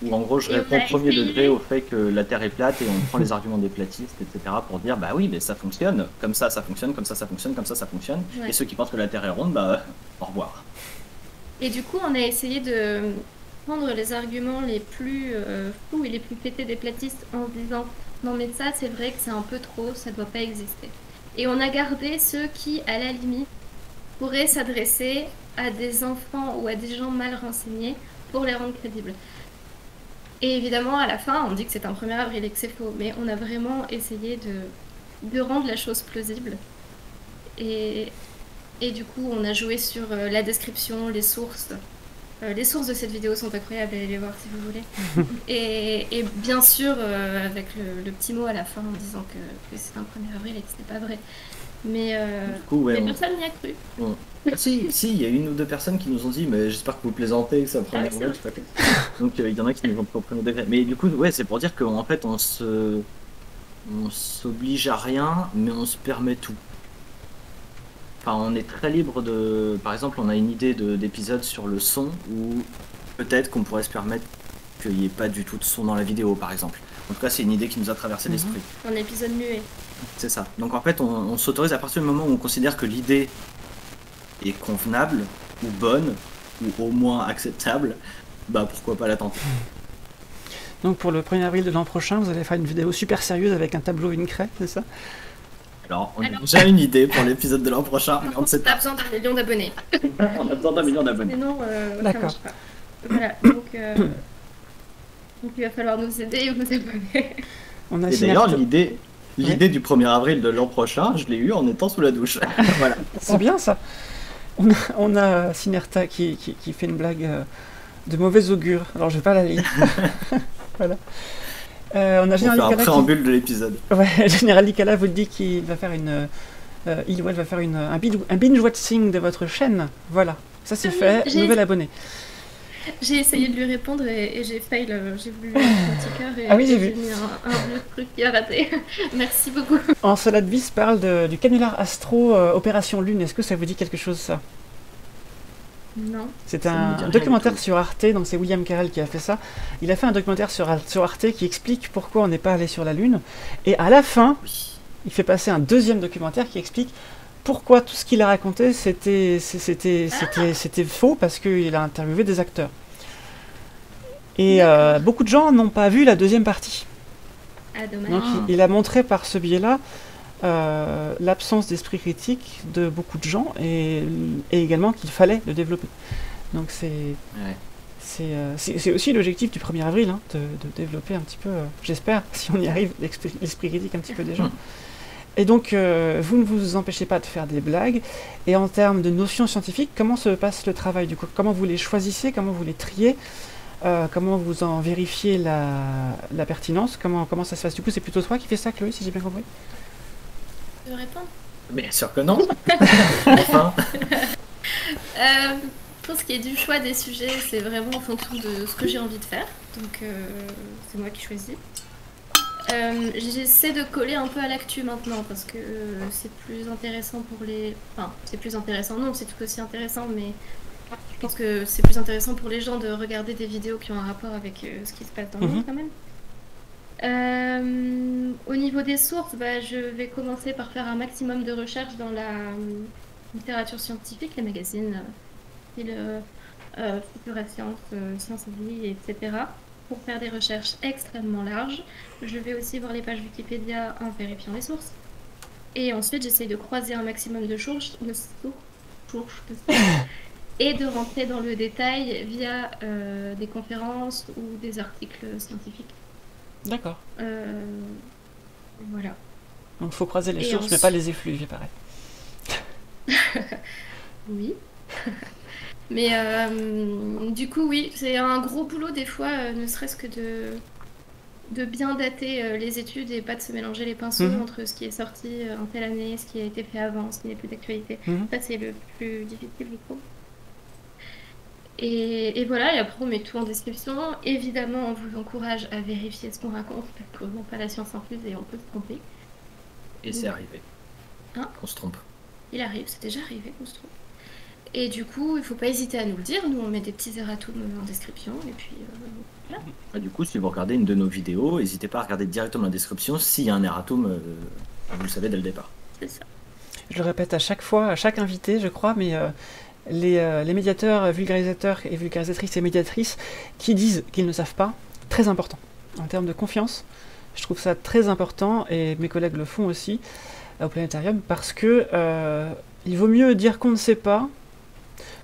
[SPEAKER 2] Où en gros, je réponds premier degré au fait que la Terre est plate et on prend les arguments des platistes, etc. pour dire bah oui, mais ça fonctionne. Comme ça fonctionne, comme ça fonctionne, comme ça fonctionne.
[SPEAKER 3] Ouais.
[SPEAKER 2] Et ceux qui pensent que la Terre est ronde, bah au revoir.
[SPEAKER 3] Et du coup, on a essayé de prendre les arguments les plus fous et les plus pétés des platistes en se disant non mais ça c'est vrai que c'est un peu trop, ça doit pas exister. Et on a gardé ceux qui, à la limite, pourraient s'adresser à des enfants ou à des gens mal renseignés pour les rendre crédibles. Et évidemment, à la fin, on dit que c'est un 1er avril et que c'est faux, mais on a vraiment essayé de rendre la chose plausible. Et du coup, on a joué sur la description, les sources. Les sources de cette vidéo sont incroyables, allez les voir si vous voulez. et bien sûr, avec le petit mot à la fin en disant que c'est un 1er avril et que c'était pas vrai. Mais
[SPEAKER 2] Du coup, ouais,
[SPEAKER 3] personne n'y a cru.
[SPEAKER 2] Si, il y a une ou deux personnes qui nous ont dit mais j'espère que vous plaisantez, que ça prend
[SPEAKER 3] Ah,
[SPEAKER 2] la route, je sais pas quoi. Donc il y en a qui nous ont pris au premier degré. Mais du coup, ouais, c'est pour dire qu'en fait, on s'oblige à rien, mais on se permet tout. Enfin, on est très libre de... Par exemple, on a une idée d'épisode sur le son où peut-être qu'on pourrait se permettre qu'il n'y ait pas du tout de son dans la vidéo, par exemple. En tout cas, c'est une idée qui nous a traversé l'esprit.
[SPEAKER 3] Un épisode muet.
[SPEAKER 2] C'est ça. Donc en fait, on s'autorise à partir du moment où on considère que l'idée est convenable, ou bonne, ou au moins acceptable, bah pourquoi pas la tenter.
[SPEAKER 1] Donc pour le 1er avril de l'an prochain, vous allez faire une vidéo super sérieuse avec un tableau et une craie, c'est ça?
[SPEAKER 2] Alors, on a déjà une idée pour l'épisode de l'an prochain, mais on ne sait
[SPEAKER 3] On a
[SPEAKER 2] pas.
[SPEAKER 3] besoin d'un million d'abonnés.
[SPEAKER 2] On a besoin d'un million d'abonnés.
[SPEAKER 3] Sinon, ça
[SPEAKER 1] D'accord.
[SPEAKER 3] marche pas. Voilà, donc il va falloir nous aider et vous abonner.
[SPEAKER 1] On a
[SPEAKER 2] Et d'ailleurs,
[SPEAKER 1] Synerta.
[SPEAKER 2] l'idée du 1er avril de l'an prochain, je l'ai eue en étant sous la douche. Voilà.
[SPEAKER 1] C'est bien ça. On a Synerta qui fait une blague de mauvais augure. Alors je vais pas la lire. Voilà. On a
[SPEAKER 2] On fait
[SPEAKER 1] Général
[SPEAKER 2] un
[SPEAKER 1] Licala
[SPEAKER 2] préambule de l'épisode.
[SPEAKER 1] Ouais, Général Licala vous dit qu'il va faire il ou elle va faire un binge-watching de votre chaîne. Voilà. Ça c'est fait. Nouvel abonné.
[SPEAKER 3] J'ai essayé de lui répondre et j'ai fail. J'ai voulu mettre un petit cœur et
[SPEAKER 1] Ah oui, j'ai vu.
[SPEAKER 3] mis un vieux truc qui a raté. Merci beaucoup.
[SPEAKER 1] Encelade Bis parle du canular astro Opération Lune. Est-ce que ça vous dit quelque chose ça?
[SPEAKER 3] Non.
[SPEAKER 1] C'est
[SPEAKER 2] Ça me
[SPEAKER 1] un
[SPEAKER 2] dit rien
[SPEAKER 1] documentaire
[SPEAKER 2] du tout.
[SPEAKER 1] sur Arte, donc c'est William Carell qui a fait ça. Il a fait un documentaire sur Arte qui explique pourquoi on n'est pas allé sur la Lune. Et à la fin,
[SPEAKER 2] Oui.
[SPEAKER 1] il fait passer un deuxième documentaire qui explique pourquoi tout ce qu'il a raconté c'était faux, parce qu'il a interviewé des acteurs. Et beaucoup de gens n'ont pas vu la deuxième partie.
[SPEAKER 3] Ah, dommage.
[SPEAKER 1] Donc il a montré par ce biais-là l'absence d'esprit critique de beaucoup de gens, et également qu'il fallait le développer. Donc c'est aussi l'objectif du 1er avril, hein, de développer un petit peu, j'espère, si on y arrive, l'esprit critique un petit peu des gens. Et donc, vous ne vous empêchez pas de faire des blagues. Et en termes de notions scientifiques, comment se passe le travail du coup? Comment vous les choisissez? Comment vous les triez? Comment vous en vérifiez la pertinence? Comment ça se passe? Du coup, c'est plutôt toi qui fais ça, Chloé, si j'ai bien compris?
[SPEAKER 3] Je veux répondre?
[SPEAKER 2] Bien sûr que non. Enfin.
[SPEAKER 3] Pour ce qui est du choix des sujets, c'est vraiment en fonction de ce que j'ai envie de faire. Donc, c'est moi qui choisis. J'essaie de coller un peu à l'actu maintenant parce que c'est plus intéressant pour les... Enfin, c'est plus intéressant, non, c'est tout aussi intéressant, mais je pense que c'est plus intéressant pour les gens de regarder des vidéos qui ont un rapport avec ce qui se passe dans le monde quand même. Au niveau des sources, je vais commencer par faire un maximum de recherches dans la littérature scientifique, les magazines, Futura Science, Science et Vie, etc. Pour faire des recherches extrêmement larges. Je vais aussi voir les pages Wikipédia en vérifiant les sources. Et ensuite, j'essaye de croiser un maximum de sources et de rentrer dans le détail via des conférences ou des articles scientifiques.
[SPEAKER 1] D'accord.
[SPEAKER 3] Voilà.
[SPEAKER 1] Donc il faut croiser les sources, mais pas les effluves, il paraît.
[SPEAKER 3] Oui. Mais du coup, oui, c'est un gros boulot des fois, ne serait-ce que de bien dater les études et pas de se mélanger les pinceaux entre ce qui est sorti en telle année, ce qui a été fait avant, ce qui n'est plus d'actualité. Ça, c'est le plus difficile, je trouve. Et voilà, et après on met tout en description. Évidemment, on vous encourage à vérifier ce qu'on raconte, parce qu'on n'a pas la science infuse et on peut se tromper.
[SPEAKER 2] Et c'est arrivé.
[SPEAKER 3] Hein?
[SPEAKER 2] Qu'on se trompe.
[SPEAKER 3] Il arrive, c'est déjà arrivé qu'on se trompe. Et du coup, il faut pas hésiter à nous le dire. Nous, on met des petits erratums en description. Et puis, voilà.
[SPEAKER 2] Du coup, si vous regardez une de nos vidéos, n'hésitez pas à regarder directement la description. S'il y a un erratum, vous le savez dès le départ.
[SPEAKER 3] C'est ça.
[SPEAKER 1] Je le répète à chaque fois, à chaque invité, je crois, mais les médiateurs, vulgarisateurs et vulgarisatrices et médiatrices qui disent qu'ils ne savent pas, très important. En termes de confiance, je trouve ça très important, et mes collègues le font aussi au Planétarium, parce que il vaut mieux dire qu'on ne sait pas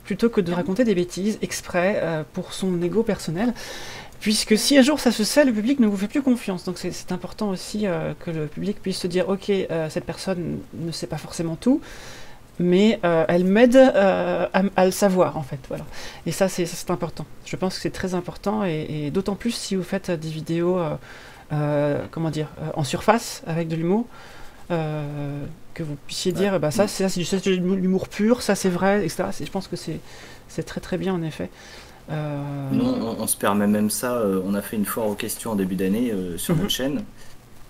[SPEAKER 1] plutôt que de raconter des bêtises exprès pour son ego personnel, puisque si un jour ça se sait, le public ne vous fait plus confiance. Donc c'est important aussi que le public puisse se dire ok, cette personne ne sait pas forcément tout, mais elle m'aide à le savoir en fait. Voilà. Et ça c'est important. Je pense que c'est très important, et d'autant plus si vous faites des vidéos comment dire, en surface avec de l'humour. Que vous puissiez dire ça c'est de l'humour pur, ça c'est vrai, etc. Je pense que c'est très très bien en effet.
[SPEAKER 2] Nous, on se permet même ça. On a fait une foire aux questions en début d'année sur notre chaîne,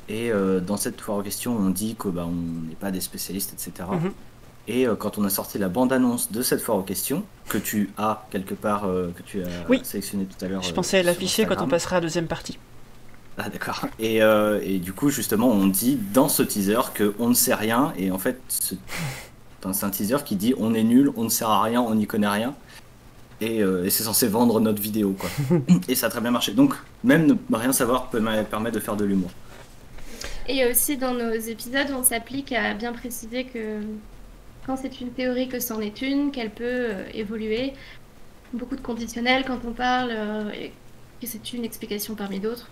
[SPEAKER 2] et dans cette foire aux questions on dit que on n'est pas des spécialistes, etc. Et quand on a sorti la bande-annonce de cette foire aux questions, que tu as quelque part, que tu as sélectionné tout à l'heure,
[SPEAKER 1] je pensais l'afficher quand on passera à la deuxième partie.
[SPEAKER 2] Ah d'accord. Et du coup justement on dit dans ce teaser qu'on ne sait rien, et en fait c'est un teaser qui dit on est nul, on ne sert à rien, on n'y connaît rien, et c'est censé vendre notre vidéo quoi. Et ça a très bien marché, donc même ne rien savoir permet de faire de l'humour.
[SPEAKER 3] Et aussi dans nos épisodes on s'applique à bien préciser que quand c'est une théorie, que c'en est une, qu'elle peut évoluer. Beaucoup de conditionnels quand on parle, que c'est une explication parmi d'autres.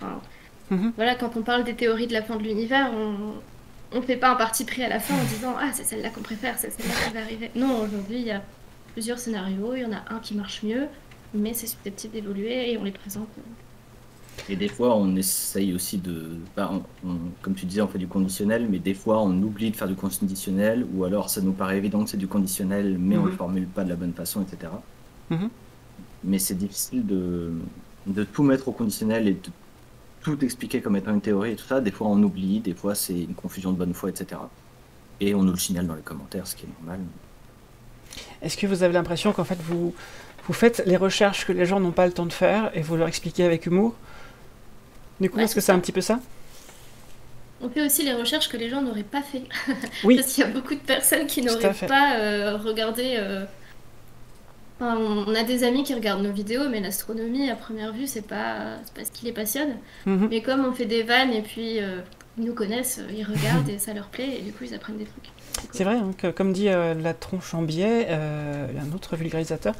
[SPEAKER 3] Voilà, quand on parle des théories de la fin de l'univers, on ne fait pas un parti pris à la fin en disant « Ah, c'est celle-là qu'on préfère, c'est celle-là qui va arriver ». Non, aujourd'hui, il y a plusieurs scénarios, il y en a un qui marche mieux, mais c'est susceptible d'évoluer et on les présente.
[SPEAKER 2] Et des fois, on essaye aussi de... comme tu disais, on fait du conditionnel, mais des fois, on oublie de faire du conditionnel, ou alors ça nous paraît évident que c'est du conditionnel, mais on ne le formule pas de la bonne façon, etc. Mais c'est difficile de tout mettre au conditionnel et de tout expliquer comme étant une théorie et tout ça. Des fois on oublie, des fois c'est une confusion de bonne foi, etc. Et on nous le signale dans les commentaires, ce qui est normal.
[SPEAKER 1] Est-ce que vous avez l'impression qu'en fait vous faites les recherches que les gens n'ont pas le temps de faire et vous leur expliquez avec humour? Du coup, est-ce que c'est un petit peu ça?
[SPEAKER 3] on fait aussi les recherches que les gens n'auraient pas fait.
[SPEAKER 1] Oui,
[SPEAKER 3] Parce qu'il y a beaucoup de personnes qui
[SPEAKER 1] tout à
[SPEAKER 3] n'auraient
[SPEAKER 1] fait.
[SPEAKER 3] pas regardé. Enfin, on a des amis qui regardent nos vidéos, mais l'astronomie, à première vue, c'est pas ce qui les passionne.
[SPEAKER 1] Mhm.
[SPEAKER 3] Mais comme on fait des vannes et puis ils nous connaissent, ils regardent et ça leur plaît et du coup ils apprennent des trucs. C'est
[SPEAKER 1] C'est
[SPEAKER 3] cool.
[SPEAKER 1] vrai, hein, que, comme dit la tronche en biais, un autre vulgarisateur,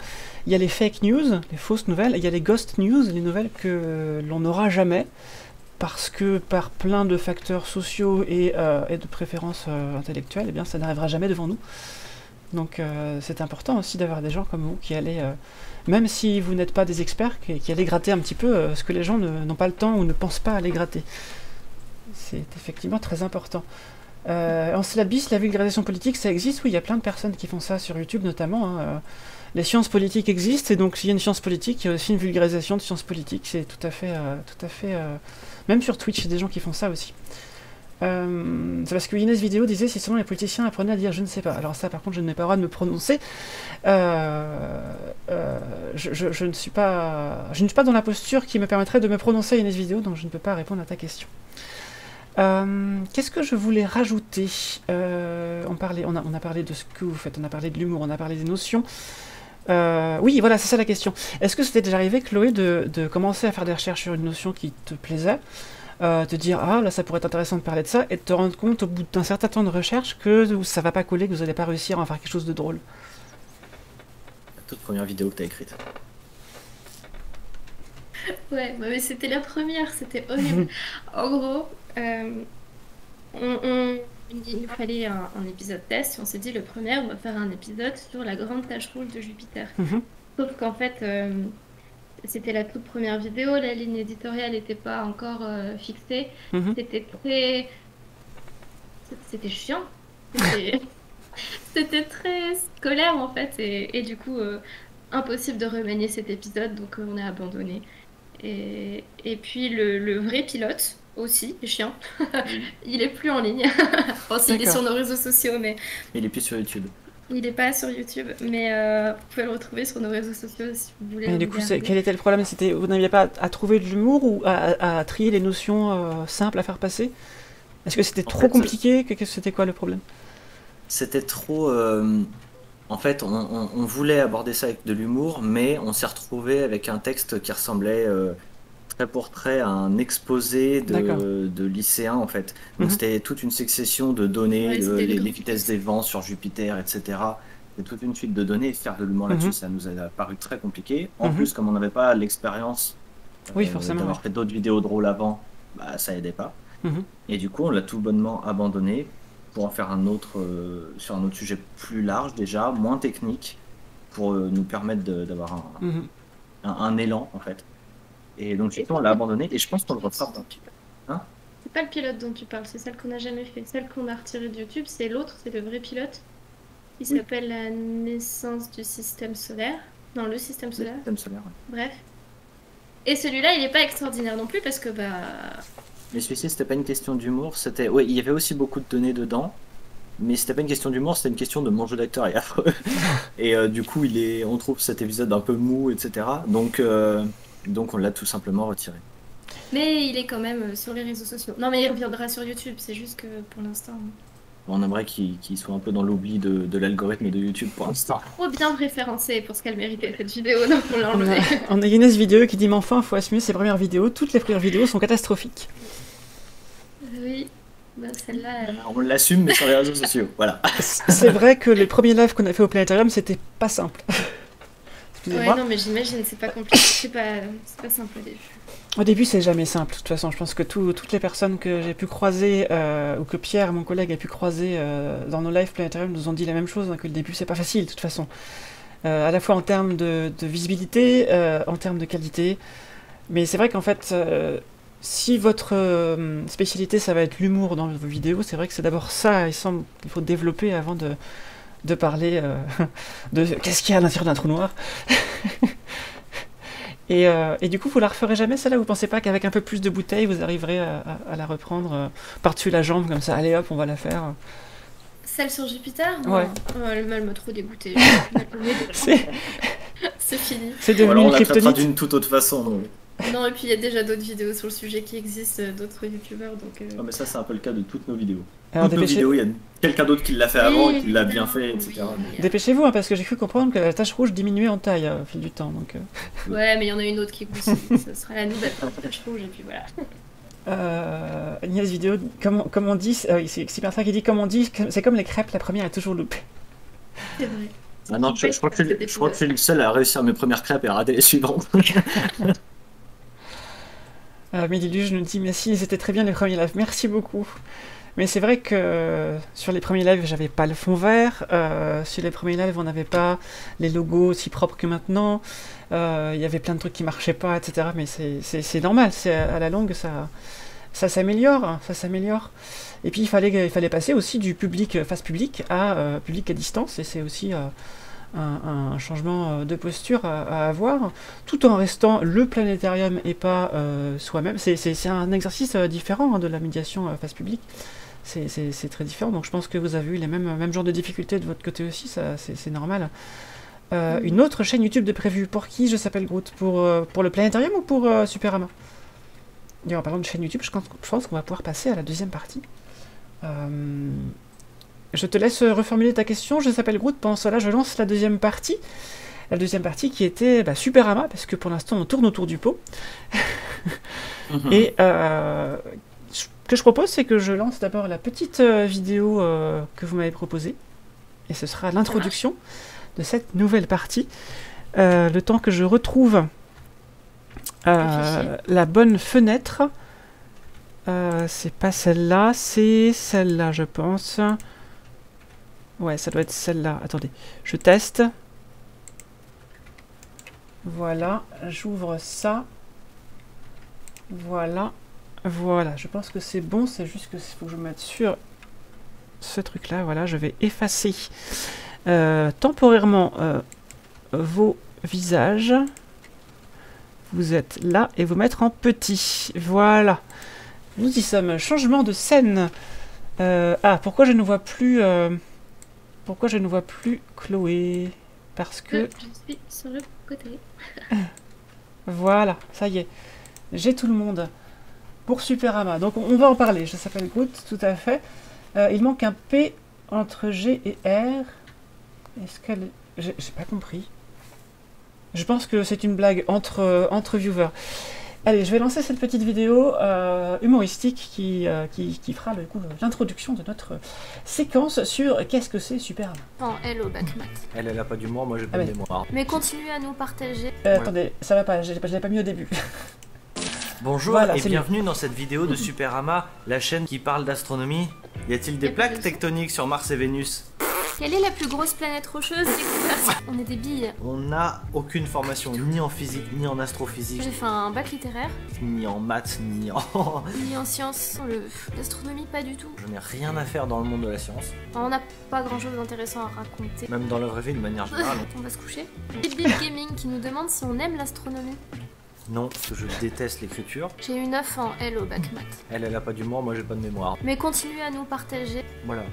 [SPEAKER 1] il y a les fake news, les fausses nouvelles, et il y a les ghost news, les nouvelles que l'on n'aura jamais, parce que par plein de facteurs sociaux et de préférences intellectuelles, eh bien, ça n'arrivera jamais devant nous. Donc c'est important aussi d'avoir des gens comme vous qui allaient, même si vous n'êtes pas des experts, qui allaient gratter un petit peu ce que les gens n'ont pas le temps ou ne pensent pas aller gratter. C'est effectivement très important. En syllabe bis, la vulgarisation politique, ça existe. Oui, il y a plein de personnes qui font ça sur YouTube notamment, hein. Les sciences politiques existent, et donc s'il y a une science politique, il y a aussi une vulgarisation de sciences politiques. C'est tout à fait. Même sur Twitch, il y a des gens qui font ça aussi. C'est parce que Inès Vidéo disait si seulement les politiciens apprenaient à dire je ne sais pas. Alors ça, par contre, je n'ai pas le droit de me prononcer. Je ne suis pas dans la posture qui me permettrait de me prononcer, Inès Vidéo, donc je ne peux pas répondre à ta question. Qu'est-ce que je voulais rajouter? On a parlé de ce que vous faites, on a parlé de l'humour, on a parlé des notions. Oui, voilà, c'est ça la question. Est-ce que c'était déjà arrivé, Chloé, de commencer à faire des recherches sur une notion qui te plaisait, te dire ah là ça pourrait être intéressant de parler de ça, et de te rendre compte au bout d'un certain temps de recherche que ça va pas coller, que vous n'allez pas réussir à en faire quelque chose de drôle?
[SPEAKER 2] La toute première vidéo que t'as écrite.
[SPEAKER 3] Ouais, bah, mais c'était la première, c'était horrible. En gros, il nous fallait un épisode test et on s'est dit le premier, on va faire un épisode sur la grande tache rouge de Jupiter.
[SPEAKER 1] Mhm,
[SPEAKER 3] Sauf qu'en fait, c'était la toute première vidéo, la ligne éditoriale n'était pas encore fixée.
[SPEAKER 1] mhm.
[SPEAKER 3] C'était très... C'était chiant. C'était c'était très scolaire en fait et du coup, impossible de remanier cet épisode, donc on a abandonné. Et puis le vrai pilote aussi, est chiant.
[SPEAKER 2] Oui.
[SPEAKER 3] Il est plus en ligne. Bon, s'il est
[SPEAKER 1] D'accord.
[SPEAKER 3] sur nos réseaux sociaux, mais
[SPEAKER 2] Il est plus sur YouTube.
[SPEAKER 3] il n'est pas sur YouTube. Mais vous pouvez le retrouver sur nos réseaux sociaux si vous voulez
[SPEAKER 1] Et
[SPEAKER 3] le
[SPEAKER 1] du coup,
[SPEAKER 3] regarder.
[SPEAKER 1] quel était le problème? C'était vous n'arriviez pas à trouver de l'humour ou à trier les notions simples à faire passer? Est-ce que c'était
[SPEAKER 2] En
[SPEAKER 1] trop
[SPEAKER 2] fait,
[SPEAKER 1] compliqué? C'était quoi le problème?
[SPEAKER 2] c'était trop. En fait, on voulait aborder ça avec de l'humour, mais on s'est retrouvé avec un texte qui ressemblait trait pour trait à un exposé
[SPEAKER 1] D'accord.
[SPEAKER 2] de lycéen, en fait. Donc
[SPEAKER 1] Mhm,
[SPEAKER 2] c'était toute une succession de données,
[SPEAKER 3] Ouais, c'était une
[SPEAKER 2] les
[SPEAKER 3] grande
[SPEAKER 2] vitesses
[SPEAKER 3] vitesse.
[SPEAKER 2] des vents sur Jupiter, etc. C'était toute une suite de données, et faire de l'humour là-dessus,
[SPEAKER 1] mhm,
[SPEAKER 2] ça nous a paru très compliqué. En
[SPEAKER 1] mhm.
[SPEAKER 2] plus, comme on n'avait pas l'expérience
[SPEAKER 1] Oui, forcément, oui.
[SPEAKER 2] d'avoir fait d'autres vidéos drôles avant, bah, ça aidait pas.
[SPEAKER 1] Mhm,
[SPEAKER 2] Et du coup, on l'a tout bonnement abandonné pour en faire un autre sur un autre sujet plus large déjà, moins technique, pour nous permettre d'avoir
[SPEAKER 1] mhm.
[SPEAKER 2] un élan en fait. Et donc
[SPEAKER 3] Et
[SPEAKER 2] justement, on l'a abandonné et je pense qu'on le refera dans le petit peu. Hein.
[SPEAKER 3] c'est pas le pilote dont tu parles, c'est celle qu'on n'a jamais fait. Celle qu'on a retirée de YouTube, c'est l'autre, c'est le vrai pilote. Il
[SPEAKER 2] Oui,
[SPEAKER 3] s'appelle La naissance du système solaire. Non, le système
[SPEAKER 2] le
[SPEAKER 3] solaire.
[SPEAKER 2] système solaire. Ouais.
[SPEAKER 3] Bref. Et celui-là, il n'est pas extraordinaire non plus parce que bah
[SPEAKER 2] Mais celui-ci, c'était pas une question d'humour, c'était. Ouais, il y avait aussi beaucoup de données dedans, mais c'était pas une question d'humour, c'était une question de mon jeu d'acteur est affreux. Et du coup, on trouve cet épisode un peu mou, etc. Donc on l'a tout simplement retiré.
[SPEAKER 3] mais il est quand même sur les réseaux sociaux. Non, mais il reviendra sur YouTube, c'est juste que pour l'instant,
[SPEAKER 2] On aimerait qu'il soit un peu dans l'oubli de l'algorithme et de YouTube pour l'instant.
[SPEAKER 3] trop bien référencé pour ce qu'elle méritait cette vidéo, donc on l'a enlevé.
[SPEAKER 1] On a Inès Vidéo qui dit mais enfin, faut assumer ses premières vidéos. Toutes les premières vidéos sont catastrophiques.
[SPEAKER 3] Oui, bah, celle-là.
[SPEAKER 2] On l'assume, mais sur les réseaux sociaux. Voilà.
[SPEAKER 1] C'est vrai que les premiers lives qu'on a fait au Planétarium, c'était pas simple.
[SPEAKER 3] Ouais,
[SPEAKER 1] Excusez-moi.
[SPEAKER 3] non, mais j'imagine, c'est pas compliqué, c'est pas simple au début.
[SPEAKER 1] Au début, c'est jamais simple. De toute façon, je pense que toutes les personnes que j'ai pu croiser, ou que Pierre, mon collègue, a pu croiser dans nos lives Planétarium, nous ont dit la même chose, hein, que le début, c'est pas facile, de toute façon. À la fois en termes de visibilité, en termes de qualité. Mais c'est vrai qu'en fait, si votre spécialité, ça va être l'humour dans vos vidéos, c'est vrai que c'est d'abord ça, il faut développer avant de parler de qu'est-ce qu'il y a à l'intérieur d'un trou noir. Et du coup, vous la referez jamais celle-là? Vous pensez pas qu'avec un peu plus de bouteilles, vous arriverez à la reprendre par-dessus la jambe comme ça? Allez hop, on va la faire.
[SPEAKER 3] Celle sur Jupiter?
[SPEAKER 1] Ouais.
[SPEAKER 3] Non. Oh, elle m'a trop dégoûtée.
[SPEAKER 1] C'est
[SPEAKER 3] C'est fini.
[SPEAKER 1] c'est
[SPEAKER 2] Ou
[SPEAKER 1] devenu
[SPEAKER 2] alors
[SPEAKER 1] une
[SPEAKER 2] on la traitera
[SPEAKER 1] kryptonite.
[SPEAKER 2] d'une toute autre façon.
[SPEAKER 3] Non, et puis il y a déjà d'autres vidéos sur le sujet qui existent, d'autres youtubeurs, donc...
[SPEAKER 2] Non, mais ça, c'est un peu le cas de toutes nos vidéos.
[SPEAKER 1] Alors
[SPEAKER 2] Toutes nos vidéos, il y a quelqu'un d'autre qui l'a fait avant et qui l'a bien fait,
[SPEAKER 3] évidemment,
[SPEAKER 2] etc.
[SPEAKER 3] oui.
[SPEAKER 1] Dépêchez-vous, hein, parce que j'ai cru comprendre que la tache rouge diminuait en taille au fil du temps. Donc,
[SPEAKER 3] Ouais, mais il y en a une autre qui grossit. Ce sera la nouvelle tache rouge, et puis voilà.
[SPEAKER 1] Agnès Vidéo, comme on dit, c'est super ça qui dit, comme on dit, c'est comme les crêpes, la première est toujours loupée.
[SPEAKER 3] C'est vrai.
[SPEAKER 2] Ah non, je crois que je suis le seul à réussir mes premières crêpes et à rater les suivantes.
[SPEAKER 1] Midiluge nous dit merci, c'était très bien les premiers lives, merci beaucoup. Mais c'est vrai que sur les premiers lives, j'avais pas le fond vert. Sur les premiers lives, on n'avait pas les logos aussi propres que maintenant. Il y avait plein de trucs qui marchaient pas, etc. Mais c'est normal, à la longue, ça s'améliore, hein, ça s'améliore. Et puis il fallait passer aussi du public face public à public à distance, et c'est aussi un changement de posture à avoir, tout en restant le planétarium et pas soi-même. C'est un exercice différent, hein, de la médiation face public. C'est très différent, donc je pense que vous avez eu les mêmes genres de difficultés de votre côté aussi, c'est normal. Une autre chaîne YouTube de prévu, pour qui je s'appelle Groot, pour le planétarium ou pour Superama? Et en parlant de chaîne YouTube, je pense qu'on va pouvoir passer à la deuxième partie. Je te laisse reformuler ta question, je s'appelle Groot, pendant cela je lance la deuxième partie. La deuxième partie qui était Superama, parce que pour l'instant on tourne autour du pot. Et ce que je propose, c'est que je lance d'abord la petite vidéo que vous m'avez proposée. Et ce sera l'introduction de cette nouvelle partie. Le temps que je retrouve la bonne fenêtre. C'est pas celle-là, c'est celle-là, je pense. Ouais, ça doit être celle-là. Attendez, je teste. Voilà, j'ouvre ça. Voilà. Voilà, je pense que c'est bon, c'est juste que faut que je me mette sur ce truc-là. Voilà, je vais effacer temporairement vos visages. Vous êtes là et vous mettre en petit. Voilà. Nous y sommes. Changement de scène. Pourquoi je ne vois plus... pourquoi je ne vois plus Chloé? Parce que...
[SPEAKER 3] Je suis sur le côté.
[SPEAKER 1] Voilà, ça y est. J'ai tout le monde. Pour Superama. Donc on va en parler. Je s'appelle Groot, tout à fait. Il manque un P entre G et R. Est-ce qu'elle... J'ai pas compris. Je pense que c'est une blague entre viewers. Allez, je vais lancer cette petite vidéo humoristique qui fera l'introduction de notre séquence sur qu'est-ce que c'est Superama.
[SPEAKER 3] Oh, hello, Backmat.
[SPEAKER 2] Elle a pas d'humour, moi j'ai pas de mémoire.
[SPEAKER 3] Mais continuez à nous partager.
[SPEAKER 1] Attendez, ça va pas, je l'ai pas mis au début.
[SPEAKER 4] Bonjour
[SPEAKER 1] Voilà,
[SPEAKER 4] et
[SPEAKER 1] c'est
[SPEAKER 4] bienvenue dans cette vidéo de Superama, la chaîne qui parle d'astronomie. Y a-t-il des plaques tectoniques sur Mars et Vénus?
[SPEAKER 3] Quelle est la plus grosse planète rocheuse? On est des billes.
[SPEAKER 4] On n'a aucune formation ni en physique, ni en astrophysique,
[SPEAKER 3] J'ai fait un bac littéraire,
[SPEAKER 4] ni en maths, ni en...
[SPEAKER 3] ni en sciences. L'astronomie, pas du tout.
[SPEAKER 4] Je n'ai rien à faire dans le monde de la science,
[SPEAKER 3] Enfin, on n'a pas grand chose d'intéressant à raconter.
[SPEAKER 4] même dans la vraie vie de manière générale.
[SPEAKER 3] On va se coucher. Big Gaming qui nous demande si on aime l'astronomie.
[SPEAKER 4] Non, parce que je déteste l'écriture.
[SPEAKER 3] J'ai eu 9 en Hello, Backmat.
[SPEAKER 4] Elle a pas d'humour, moi j'ai pas de mémoire.
[SPEAKER 3] Mais continuez à nous partager.
[SPEAKER 4] Voilà.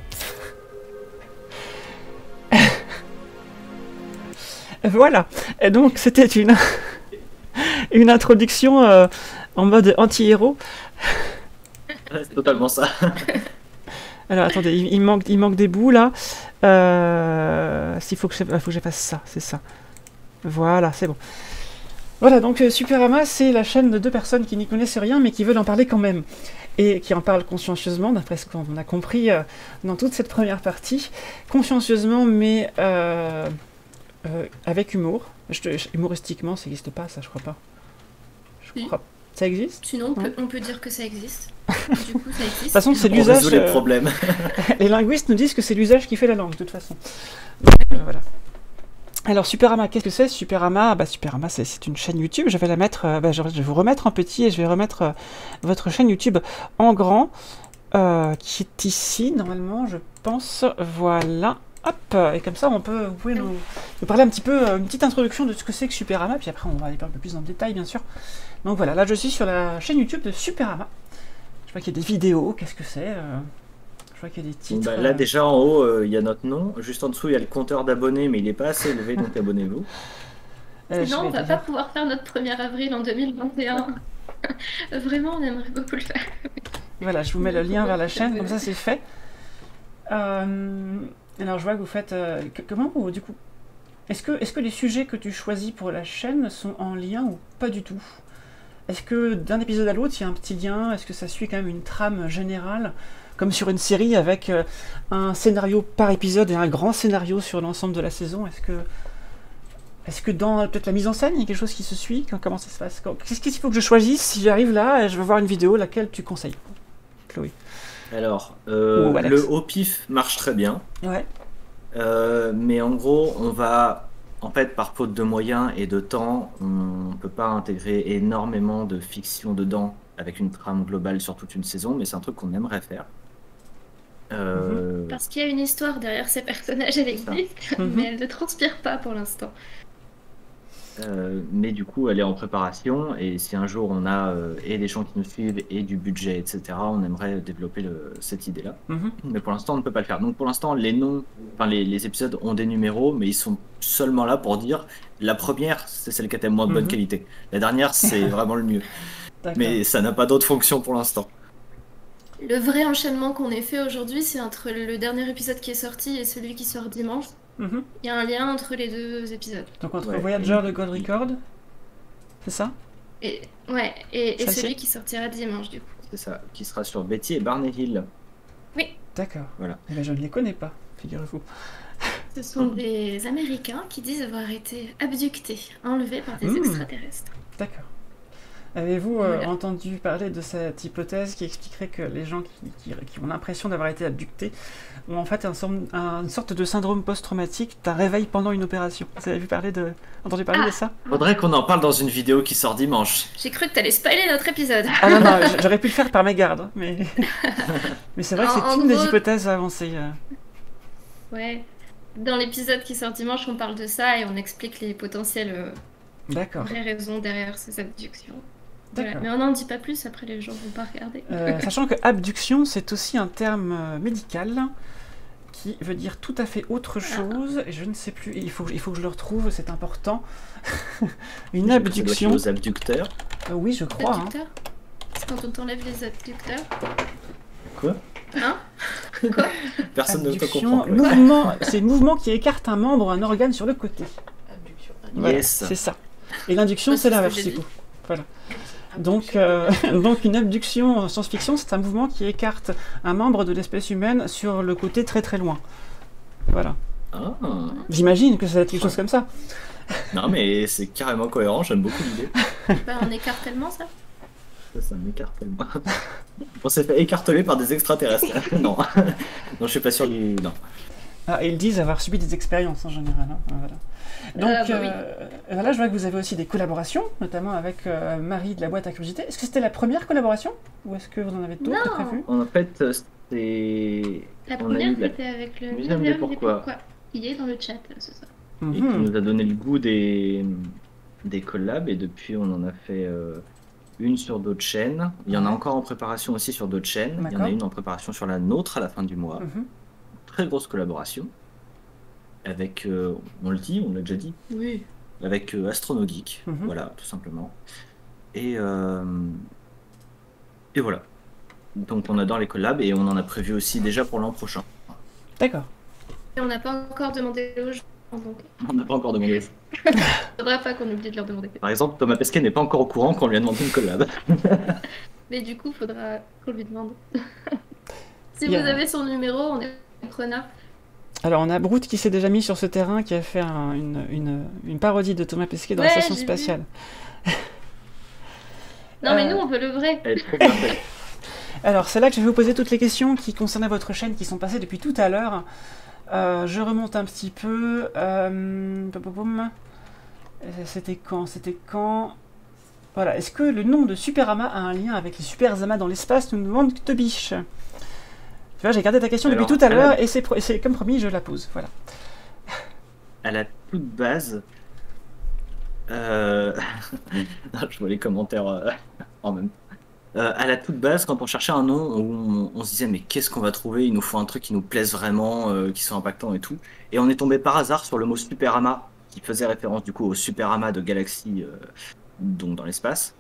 [SPEAKER 1] Voilà. Et donc c'était une introduction en mode anti-héros.
[SPEAKER 2] C'est totalement ça.
[SPEAKER 1] Alors attendez, il manque des bouts là. S'il faut que j'efface ça, c'est ça. Voilà, c'est bon. Voilà, donc Superama, c'est la chaîne de deux personnes qui n'y connaissent rien, mais qui veulent en parler quand même. Et qui en parlent consciencieusement, d'après ce qu'on a compris dans toute cette première partie. Consciencieusement, mais avec humour. Humoristiquement, ça n'existe pas, ça, je crois pas.
[SPEAKER 3] Oui.
[SPEAKER 1] Ça existe?
[SPEAKER 3] Sinon, on peut dire que ça existe. Du coup, ça existe.
[SPEAKER 1] De toute façon, c'est
[SPEAKER 2] On
[SPEAKER 1] l'usage.
[SPEAKER 2] résout les problèmes.
[SPEAKER 1] Les linguistes nous disent que c'est l'usage qui fait la langue, de toute façon. Voilà. Alors Superama, qu'est-ce que c'est? Superama, Superama c'est une chaîne YouTube. Je vais la mettre, je vais vous remettre en petit et je vais remettre votre chaîne YouTube en grand, qui est ici normalement, je pense. Voilà, hop. Et comme ça, vous pouvez nous parler un petit peu, une petite introduction de ce que c'est que Superama, puis après on va aller un peu plus dans le détail, bien sûr. Donc voilà, là je suis sur la chaîne YouTube de Superama. Je vois qu'il y a des vidéos. Qu'est-ce que c'est? Je vois qu'il y a des titres.
[SPEAKER 2] Là déjà en haut il y a notre nom, juste en dessous il y a le compteur d'abonnés mais il n'est pas assez élevé donc abonnez-vous.
[SPEAKER 1] Je
[SPEAKER 3] Sinon, on
[SPEAKER 1] vais
[SPEAKER 3] va
[SPEAKER 1] te
[SPEAKER 3] pas
[SPEAKER 1] dire-
[SPEAKER 3] pouvoir faire notre 1er avril en 2021. Vraiment, on aimerait beaucoup le faire.
[SPEAKER 1] Voilà, je vous mets le lien vers la chaîne,
[SPEAKER 3] Oui.
[SPEAKER 1] comme ça c'est fait. Alors je vois que vous faites... comment ou du coup... est-ce que les sujets que tu choisis pour la chaîne sont en lien ou pas du tout? Est-ce que d'un épisode à l'autre, il y a un petit lien? Est-ce que ça suit quand même une trame générale? Comme sur une série avec un scénario par épisode et un grand scénario sur l'ensemble de la saison. Est-ce que dans peut-être la mise en scène, il y a quelque chose qui se suit? Comment ça se passe? Qu'est-ce qu'il faut que je choisisse si j'arrive là et je veux voir une vidéo? Laquelle tu conseilles, Chloé?
[SPEAKER 2] Alors,
[SPEAKER 1] Ou Alex.
[SPEAKER 2] le au pif marche très bien.
[SPEAKER 1] Ouais.
[SPEAKER 2] Mais en gros, on va, en fait, par faute de moyens et de temps, on peut pas intégrer énormément de fiction dedans avec une trame globale sur toute une saison, mais c'est un truc qu'on aimerait faire.
[SPEAKER 3] Parce qu'il y a une histoire derrière ces personnages, elle existe,
[SPEAKER 1] Mhm.
[SPEAKER 3] mais elle ne transpire pas pour l'instant.
[SPEAKER 2] Mais du coup, elle est en préparation, et si un jour on a et des gens qui nous suivent et du budget, etc., on aimerait développer cette idée-là.
[SPEAKER 1] Mhm.
[SPEAKER 2] Mais pour l'instant, on ne peut pas le faire. Donc pour l'instant, les noms, enfin les épisodes ont des numéros, mais ils sont seulement là pour dire la première, c'est celle qui a tellement de bonne
[SPEAKER 1] Mhm.
[SPEAKER 2] qualité. La dernière, c'est vraiment le mieux.
[SPEAKER 1] D'accord.
[SPEAKER 2] Mais ça n'a pas d'autre fonction pour l'instant.
[SPEAKER 3] Le vrai enchaînement qu'on ait fait aujourd'hui, c'est entre le dernier épisode qui est sorti et celui qui sort dimanche.
[SPEAKER 1] Mhm.
[SPEAKER 3] Il y a un lien entre les deux épisodes.
[SPEAKER 1] Donc entre
[SPEAKER 2] Ouais.
[SPEAKER 1] Voyager de God Record, c'est ça?
[SPEAKER 3] Et, ouais, et
[SPEAKER 1] Celle-ci
[SPEAKER 3] celui qui sortira dimanche, du coup.
[SPEAKER 2] C'est ça, qui sera sur Betty et Barney Hill.
[SPEAKER 1] D'accord.
[SPEAKER 2] Voilà.
[SPEAKER 1] Eh ben, je ne les connais pas, figurez-vous.
[SPEAKER 3] Ce sont des Américains qui disent avoir été abductés, enlevés par des
[SPEAKER 1] Mmh.
[SPEAKER 3] extraterrestres.
[SPEAKER 1] D'accord. Avez-vous
[SPEAKER 3] Voilà.
[SPEAKER 1] entendu parler de cette hypothèse qui expliquerait que les gens qui ont l'impression d'avoir été abductés ont en fait une sorte de syndrome post-traumatique d'un réveil pendant une opération? Vous avez entendu parler
[SPEAKER 3] Ah.
[SPEAKER 1] de ça?
[SPEAKER 2] Faudrait qu'on en parle dans une vidéo qui sort dimanche.
[SPEAKER 3] J'ai cru que t'allais spoiler notre épisode.
[SPEAKER 1] Ah non, non, j'aurais pu le faire par mégarde, hein, mais, mais c'est vrai que c'est
[SPEAKER 3] En
[SPEAKER 1] une des
[SPEAKER 3] gros-
[SPEAKER 1] hypothèses avancées.
[SPEAKER 3] Ouais. Dans l'épisode qui sort dimanche, on parle de ça et on explique les potentielles
[SPEAKER 1] D'accord.
[SPEAKER 3] vraies raisons derrière ces abductions. Voilà.
[SPEAKER 1] D'accord.
[SPEAKER 3] Mais on n'en dit pas plus, après les gens vont pas regarder.
[SPEAKER 1] Sachant que abduction, c'est aussi un terme médical qui veut dire tout à fait autre chose. Et je ne sais plus, il faut que je le retrouve, c'est important. Une abduction.
[SPEAKER 2] Aux abducteurs.
[SPEAKER 1] Oui, je crois. Hein.
[SPEAKER 3] Abducteurs C'est quand on t'enlève les abducteurs.
[SPEAKER 2] Quoi
[SPEAKER 3] Hein
[SPEAKER 2] Personne ne peut
[SPEAKER 1] Abduction,
[SPEAKER 2] comprendre.
[SPEAKER 1] c'est le mouvement qui écarte un membre ou un organe sur le côté. Voilà,
[SPEAKER 2] Yes.
[SPEAKER 1] c'est ça. Et l'induction,
[SPEAKER 3] Ouais,
[SPEAKER 1] c'est
[SPEAKER 3] c'est ce que
[SPEAKER 1] l'inverse,
[SPEAKER 3] j'ai
[SPEAKER 1] du
[SPEAKER 3] dit.
[SPEAKER 1] coup. Voilà. Donc, donc une abduction en science-fiction, c'est un mouvement qui écarte un membre de l'espèce humaine sur le côté très très loin. Voilà.
[SPEAKER 2] Ah.
[SPEAKER 1] J'imagine que ça va être quelque chose comme ça.
[SPEAKER 2] Non, mais c'est carrément cohérent, j'aime beaucoup l'idée.
[SPEAKER 3] Bah, on écarte tellement ça.
[SPEAKER 2] Ça m'écarte tellement. On s'est fait écarteler par des extraterrestres. Non. Non, je suis pas sûr du. Non.
[SPEAKER 1] Ah, et ils disent avoir subi des expériences en général. Hein. Voilà. Donc,
[SPEAKER 3] bah oui.
[SPEAKER 1] voilà, je vois que vous avez aussi des collaborations, notamment avec Marie de la boîte à curiosité. Est-ce que c'était la première collaboration ou est-ce que vous en avez d'autres
[SPEAKER 3] Non.
[SPEAKER 1] prévues?
[SPEAKER 2] En fait, c'est.
[SPEAKER 3] La
[SPEAKER 2] On a
[SPEAKER 3] première,
[SPEAKER 2] eu la-
[SPEAKER 3] c'était avec le
[SPEAKER 2] Muséum des
[SPEAKER 3] Muséum des
[SPEAKER 2] Pourquoi.
[SPEAKER 3] Pourquoi. Il est dans le chat, ce soir.
[SPEAKER 2] Et qui
[SPEAKER 1] Mhm.
[SPEAKER 2] nous a donné le goût des collabs, et depuis on en a fait une sur d'autres chaînes. Il y en a
[SPEAKER 1] Ouais.
[SPEAKER 2] encore en préparation aussi sur d'autres chaînes. Il y en
[SPEAKER 1] D'accord.
[SPEAKER 2] a une en préparation sur la nôtre à la fin du mois.
[SPEAKER 1] Mhm.
[SPEAKER 2] Très grosse collaboration avec, on le dit, on l'a déjà dit,
[SPEAKER 3] Oui.
[SPEAKER 2] avec Astronogeek,
[SPEAKER 1] Mhm.
[SPEAKER 2] voilà, tout simplement. Et voilà. Donc on adore les collabs et on en a prévu aussi déjà pour l'an prochain.
[SPEAKER 1] D'accord.
[SPEAKER 3] Et on n'a pas encore demandé aux gens, donc
[SPEAKER 2] On n'a pas encore demandé.
[SPEAKER 3] il faudra pas qu'on oublie de leur demander.
[SPEAKER 2] Par exemple, Thomas Pesquet n'est pas encore au courant qu'on lui a demandé une collab.
[SPEAKER 3] Mais du coup, faudra qu'on lui demande. Si
[SPEAKER 1] Il y a-
[SPEAKER 3] vous avez son numéro, on est preneur.
[SPEAKER 1] Alors, on a Brute qui s'est déjà mis sur ce terrain, qui a fait une parodie de Thomas Pesquet dans la
[SPEAKER 3] Ouais,
[SPEAKER 1] station
[SPEAKER 3] j'ai vu.
[SPEAKER 1] spatiale.
[SPEAKER 3] Non, mais
[SPEAKER 1] Euh,
[SPEAKER 3] nous, on veut le vrai.
[SPEAKER 2] Elle est trop bien faite.
[SPEAKER 1] Alors, c'est là que je vais vous poser toutes les questions qui concernaient votre chaîne, qui sont passées depuis tout à l'heure. Je remonte un petit peu. Pom, pom, pom. C'était quand? Voilà. Est-ce que le nom de Superama a un lien avec les super amas dans l'espace, nous demande Tobiche. Tu vois, j'ai gardé ta question
[SPEAKER 2] Alors,
[SPEAKER 1] depuis tout à
[SPEAKER 2] elle a-
[SPEAKER 1] l'heure et c'est comme promis, je la pose. Voilà.
[SPEAKER 2] À la toute base, non, je vois les commentaires en même temps. À la toute base, quand on cherchait un nom, on se disait mais qu'est-ce qu'on va trouver? Il nous faut un truc qui nous plaise vraiment, qui soit impactant et tout. Et on est tombé par hasard sur le mot Superama, qui faisait référence du coup au super amas de galaxies donc dans l'espace.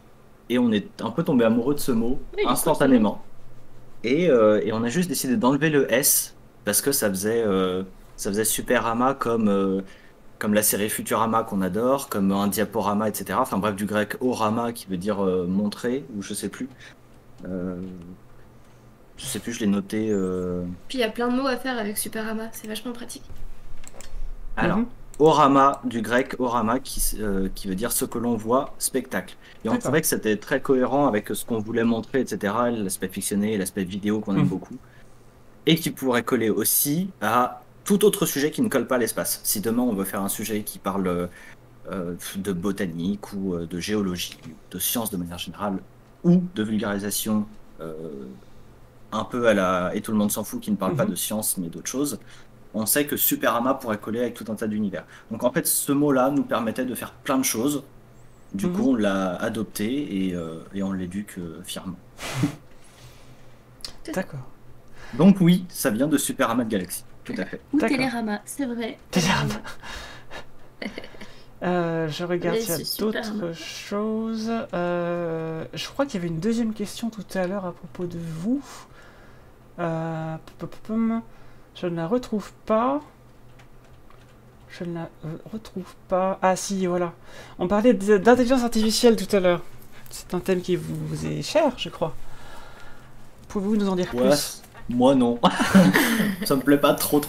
[SPEAKER 2] Et on est un peu tombé amoureux de ce mot
[SPEAKER 3] Oui,
[SPEAKER 2] instantanément. Et on a juste décidé d'enlever le S parce que ça faisait Superama comme la série Futurama qu'on adore, comme un diaporama, etc. Enfin bref, du grec orama qui veut dire montrer, ou je sais plus. Euh, je sais plus, je l'ai noté.
[SPEAKER 3] Puis il y a plein de mots à faire avec Superama, c'est vachement pratique.
[SPEAKER 2] Alors,
[SPEAKER 1] Mhm.
[SPEAKER 2] orama, du grec orama qui veut dire ce que l'on voit, spectacle. Et on
[SPEAKER 1] D'accord.
[SPEAKER 2] trouvait que c'était très cohérent avec ce qu'on voulait montrer, etc. L'aspect fictionné, l'aspect vidéo qu'on aime
[SPEAKER 1] Mhm.
[SPEAKER 2] beaucoup. Et qui pourrait coller aussi à tout autre sujet qui ne colle pas à l'espace. Si demain on veut faire un sujet qui parle de botanique ou de géologie, de sciences de manière générale, ou de vulgarisation un peu à la et tout le monde s'en fout qui ne parle pas
[SPEAKER 1] Mhm.
[SPEAKER 2] de science mais d'autre chose, on sait que Superama pourrait coller avec tout un tas d'univers. Donc en fait, ce mot-là nous permettait de faire plein de choses. Du coup,
[SPEAKER 1] Mhm.
[SPEAKER 2] on l'a adopté et on l'éduque fièrement.
[SPEAKER 1] D'accord.
[SPEAKER 2] Donc oui, ça vient de Superama de Galaxy. Tout à fait.
[SPEAKER 3] Ou
[SPEAKER 1] D'accord.
[SPEAKER 3] Télérama, c'est vrai.
[SPEAKER 1] Télérama. Je regarde
[SPEAKER 3] Mais
[SPEAKER 1] s'il y a
[SPEAKER 3] c'est super,
[SPEAKER 1] d'autres
[SPEAKER 3] hein.
[SPEAKER 1] choses. Je crois qu'il y avait une deuxième question tout à l'heure à propos de vous. Je ne la retrouve pas. Je ne la retrouve pas. Ah si, voilà. On parlait d'intelligence artificielle tout à l'heure. C'est un thème qui vous est cher, je crois. Pouvez-vous nous en dire
[SPEAKER 2] Ouais,
[SPEAKER 1] plus?
[SPEAKER 2] moi non. Ça me plaît pas trop.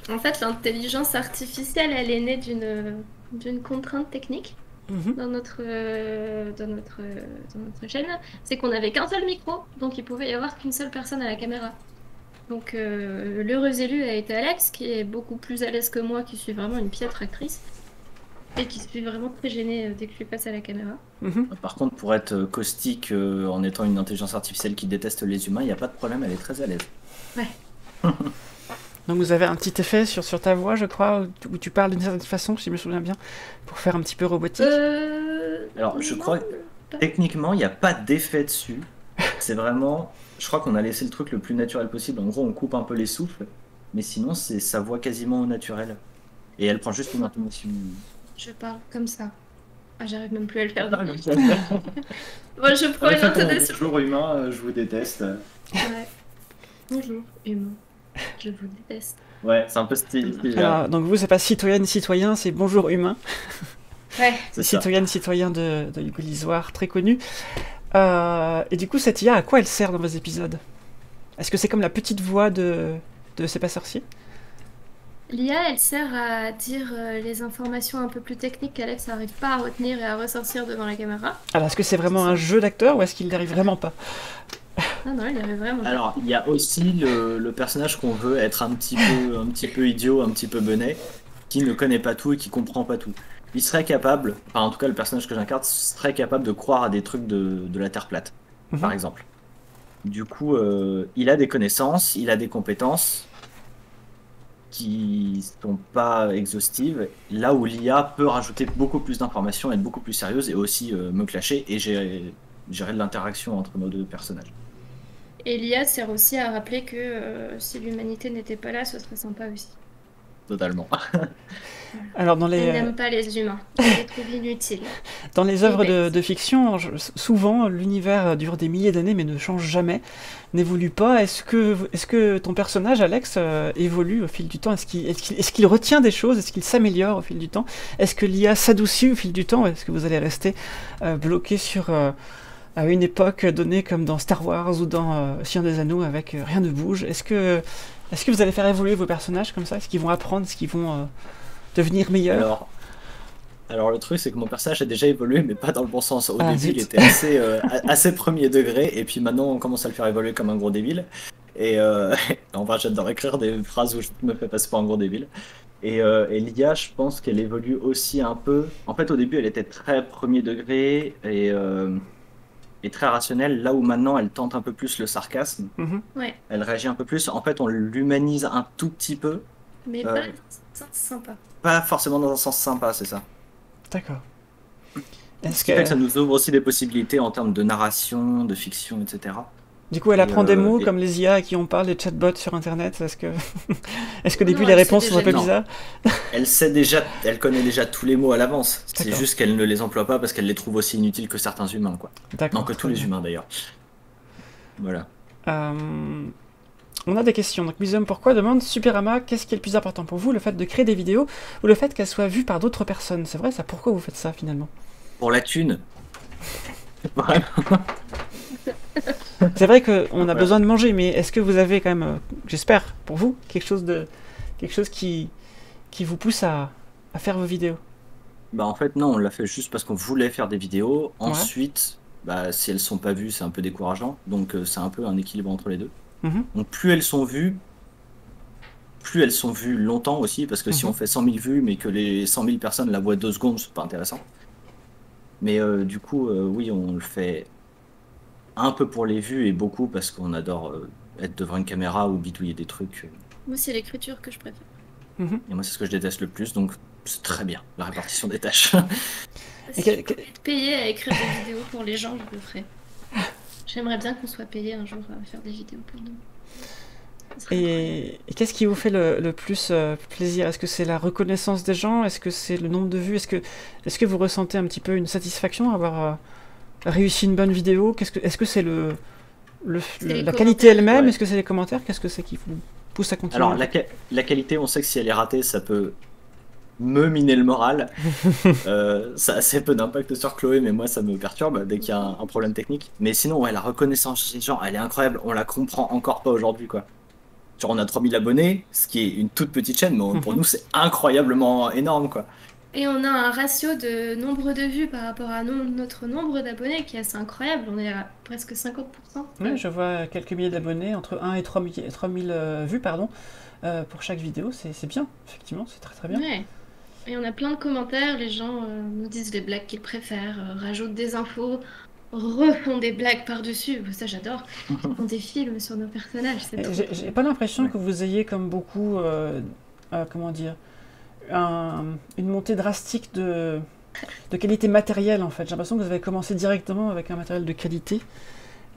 [SPEAKER 3] En fait, l'intelligence artificielle, elle est née d'une contrainte technique
[SPEAKER 1] Mhm.
[SPEAKER 3] dans notre chaîne. C'est qu'on n'avait qu'un seul micro, donc il pouvait y avoir qu'une seule personne à la caméra. Donc l'heureux élu a été Alex, qui est beaucoup plus à l'aise que moi, qui suis vraiment une piètre actrice, et qui suis vraiment très gênée dès que je passe à la caméra.
[SPEAKER 1] Mhm.
[SPEAKER 2] Par contre, pour être caustique en étant une intelligence artificielle qui déteste les humains, il n'y a pas de problème, elle est très à l'aise.
[SPEAKER 1] Donc vous avez un petit effet sur ta voix, je crois, où tu parles d'une certaine façon, si je me souviens bien, pour faire un petit peu robotique.
[SPEAKER 2] Alors, je
[SPEAKER 3] Non,
[SPEAKER 2] crois que
[SPEAKER 3] pas-
[SPEAKER 2] techniquement, il n'y a pas d'effet dessus. C'est vraiment. Je crois qu'on a laissé le truc le plus naturel possible. En gros, on coupe un peu les souffles, mais sinon, c'est sa voix quasiment au naturel. Et elle prend juste une intonation.
[SPEAKER 3] je parle comme ça. Ah, j'arrive même plus à le faire.
[SPEAKER 2] Ah,
[SPEAKER 3] Bon, je prends une intonation.
[SPEAKER 2] Bonjour humain, je vous déteste.
[SPEAKER 3] Ouais. Bonjour, humain. Je vous déteste.
[SPEAKER 2] Ouais, c'est un peu stylé.
[SPEAKER 1] Alors, donc vous, c'est pas citoyenne, citoyen, c'est bonjour humain.
[SPEAKER 3] Ouais.
[SPEAKER 2] C'est ça.
[SPEAKER 1] Citoyenne, citoyen de Hugo Lisoire, très connu. Et du coup, cette IA, à quoi elle sert dans vos épisodes? Est-ce que c'est comme la petite voix de C'est pas sorcier?
[SPEAKER 3] L'IA, elle sert à dire les informations un peu plus techniques qu'Alex n'arrive pas à retenir et à ressortir devant la caméra.
[SPEAKER 1] Alors, est-ce que c'est vraiment un jeu d'acteur ou est-ce qu'il n'y arrive vraiment pas?
[SPEAKER 3] Non, non, il y avait vraiment.
[SPEAKER 2] Alors, il y a aussi le personnage qu'on veut être un petit peu idiot, un petit peu benet, qui ne connaît pas tout et qui comprend pas tout. Il serait capable, enfin en tout cas le personnage que j'incarne serait capable de croire à des trucs de la Terre plate, par
[SPEAKER 1] Mhm.
[SPEAKER 2] exemple. Du coup, il a des connaissances, il a des compétences qui sont pas exhaustives, là où l'IA peut rajouter beaucoup plus d'informations, être beaucoup plus sérieuse et aussi me clasher et gérer de l'interaction entre nos deux personnages.
[SPEAKER 3] Et l'IA sert aussi à rappeler que si l'humanité n'était pas là, ce serait sympa aussi.
[SPEAKER 2] Totalement.
[SPEAKER 1] Alors,
[SPEAKER 3] Elle n'aime pas les humains. Elle les trouve inutiles.
[SPEAKER 1] dans les œuvres
[SPEAKER 3] bête.
[SPEAKER 1] de fiction, souvent, l'univers dure des milliers d'années mais ne change jamais, n'évolue pas. Est-ce que ton personnage, Alex, évolue au fil du temps? Est-ce qu'il retient des choses? Est-ce qu'il s'améliore au fil du temps? Est-ce que l'IA s'adoucit au fil du temps? Est-ce que vous allez rester bloqué sur à une époque donnée comme dans Star Wars ou dans Seigneur des Anneaux avec rien ne bouge? Est-ce que vous allez faire évoluer vos personnages comme ça? Est-ce qu'ils vont apprendre? Est-ce qu'ils vont devenir meilleurs?
[SPEAKER 2] Alors le truc c'est que mon personnage a déjà évolué mais pas dans le bon sens. Au
[SPEAKER 1] Ah,
[SPEAKER 2] début
[SPEAKER 1] zut.
[SPEAKER 2] il était assez premier degré et puis maintenant on commence à le faire évoluer comme un gros débile. Et en vrai j'adore écrire des phrases où je me fais passer pour un gros débile. Et l'IA je pense qu'elle évolue aussi un peu. En fait au début elle était très premier degré et très rationnelle là où maintenant elle tente un peu plus le sarcasme.
[SPEAKER 1] Mhm.
[SPEAKER 3] Ouais,
[SPEAKER 2] Elle réagit un peu plus. En fait on l'humanise un tout petit peu.
[SPEAKER 3] mais
[SPEAKER 2] Euh,
[SPEAKER 3] pas sympa.
[SPEAKER 2] Pas forcément dans un sens sympa c'est ça.
[SPEAKER 1] D'accord.
[SPEAKER 2] Ce
[SPEAKER 1] Est-ce
[SPEAKER 2] qui fait que ça
[SPEAKER 1] que
[SPEAKER 2] nous ouvre aussi des possibilités en termes de narration, de fiction, etc.
[SPEAKER 1] Du coup, elle apprend des mots
[SPEAKER 2] et-
[SPEAKER 1] comme les IA à qui on parle, les chatbots sur Internet. Est-ce que, est-ce que au
[SPEAKER 3] Non,
[SPEAKER 1] début
[SPEAKER 3] elle
[SPEAKER 1] les
[SPEAKER 3] sait
[SPEAKER 1] réponses sont un
[SPEAKER 3] déjà
[SPEAKER 1] peu
[SPEAKER 2] non.
[SPEAKER 1] bizarres?
[SPEAKER 2] Elle sait déjà, elle connaît déjà tous les mots à l'avance. C'est
[SPEAKER 1] D'accord.
[SPEAKER 2] juste qu'elle ne les emploie pas parce qu'elle les trouve aussi inutiles que certains humains, quoi.
[SPEAKER 1] D'accord.
[SPEAKER 2] Non, que
[SPEAKER 1] très
[SPEAKER 2] tous les
[SPEAKER 1] bien.
[SPEAKER 2] humains d'ailleurs. Voilà.
[SPEAKER 1] Euh, on a des questions. Donc, Museum Pourquoi demande Superama, qu'est-ce qui est le plus important pour vous, le fait de créer des vidéos ou le fait qu'elles soient vues par d'autres personnes? C'est vrai, ça, pourquoi vous faites ça finalement?
[SPEAKER 2] Pour la thune. Vraiment.
[SPEAKER 1] C'est vrai qu'on a
[SPEAKER 2] Voilà.
[SPEAKER 1] besoin de manger, mais est-ce que vous avez quand même, j'espère pour vous, quelque chose qui vous pousse à faire vos vidéos?
[SPEAKER 2] Bah en fait non, on l'a fait juste parce qu'on voulait faire des vidéos.
[SPEAKER 1] Ouais.
[SPEAKER 2] Ensuite, bah si elles sont pas vues, c'est un peu décourageant. Donc c'est un peu un équilibre entre les deux.
[SPEAKER 1] Mhm.
[SPEAKER 2] Donc plus elles sont vues longtemps aussi, parce que si
[SPEAKER 1] Mhm.
[SPEAKER 2] on fait 100 000 vues, mais que les 100 000 personnes la voient 2 secondes, c'est pas intéressant. Mais du coup, oui, on le fait un peu pour les vues et beaucoup parce qu'on adore être devant une caméra ou bidouiller des trucs.
[SPEAKER 3] Moi, c'est l'écriture que je préfère.
[SPEAKER 1] Mhm.
[SPEAKER 2] Et moi, c'est ce que je déteste le plus, donc c'est très bien, la répartition des tâches.
[SPEAKER 1] Et
[SPEAKER 3] Si je pouvais être payée à écrire des vidéos pour les gens, je le ferais. J'aimerais bien qu'on soit payé un jour à faire des vidéos pour nous. Ça serait incroyable.
[SPEAKER 1] Et qu'est-ce qui vous fait le plus plaisir? Est-ce que c'est la reconnaissance des gens? Est-ce que c'est le nombre de vues? Est-ce que vous ressentez un petit peu une satisfaction à avoir réussi une bonne vidéo? Est-ce que c'est
[SPEAKER 3] C'est les
[SPEAKER 1] la qualité
[SPEAKER 3] commentaires.
[SPEAKER 1] elle-même?
[SPEAKER 2] Ouais.
[SPEAKER 1] Est-ce que c'est les commentaires? Qu'est-ce que c'est qui vous pousse à continuer?
[SPEAKER 2] Alors, la qualité, on sait que si elle est ratée, ça peut me miner le moral. Ça a assez peu d'impact sur Chloé, mais moi, ça me perturbe dès qu'il y a un problème technique. Mais sinon, ouais, la reconnaissance des gens, elle est incroyable. On la comprend encore pas aujourd'hui, quoi. Genre, on a 3000 abonnés, ce qui est une toute petite chaîne, mais pour nous, c'est incroyablement énorme, quoi.
[SPEAKER 3] Et on a un ratio de nombre de vues par rapport à notre nombre d'abonnés qui est assez incroyable. On est à presque 50%.
[SPEAKER 1] Oui, je vois quelques milliers d'abonnés, entre 1 et 3000 vues, pardon, pour chaque vidéo. C'est bien, effectivement, c'est très très bien.
[SPEAKER 3] Ouais. Et on a plein de commentaires. Les gens nous disent les blagues qu'ils préfèrent, rajoutent des infos, refont des blagues par-dessus. Ça, j'adore. Font des films sur nos personnages. C'est
[SPEAKER 1] Et
[SPEAKER 3] trop
[SPEAKER 1] J'ai
[SPEAKER 3] cool.
[SPEAKER 1] j'ai pas l'impression
[SPEAKER 2] Ouais.
[SPEAKER 1] que vous ayez, comme beaucoup, comment dire, une montée drastique de qualité matérielle en fait. J'ai l'impression que vous avez commencé directement avec un matériel de qualité,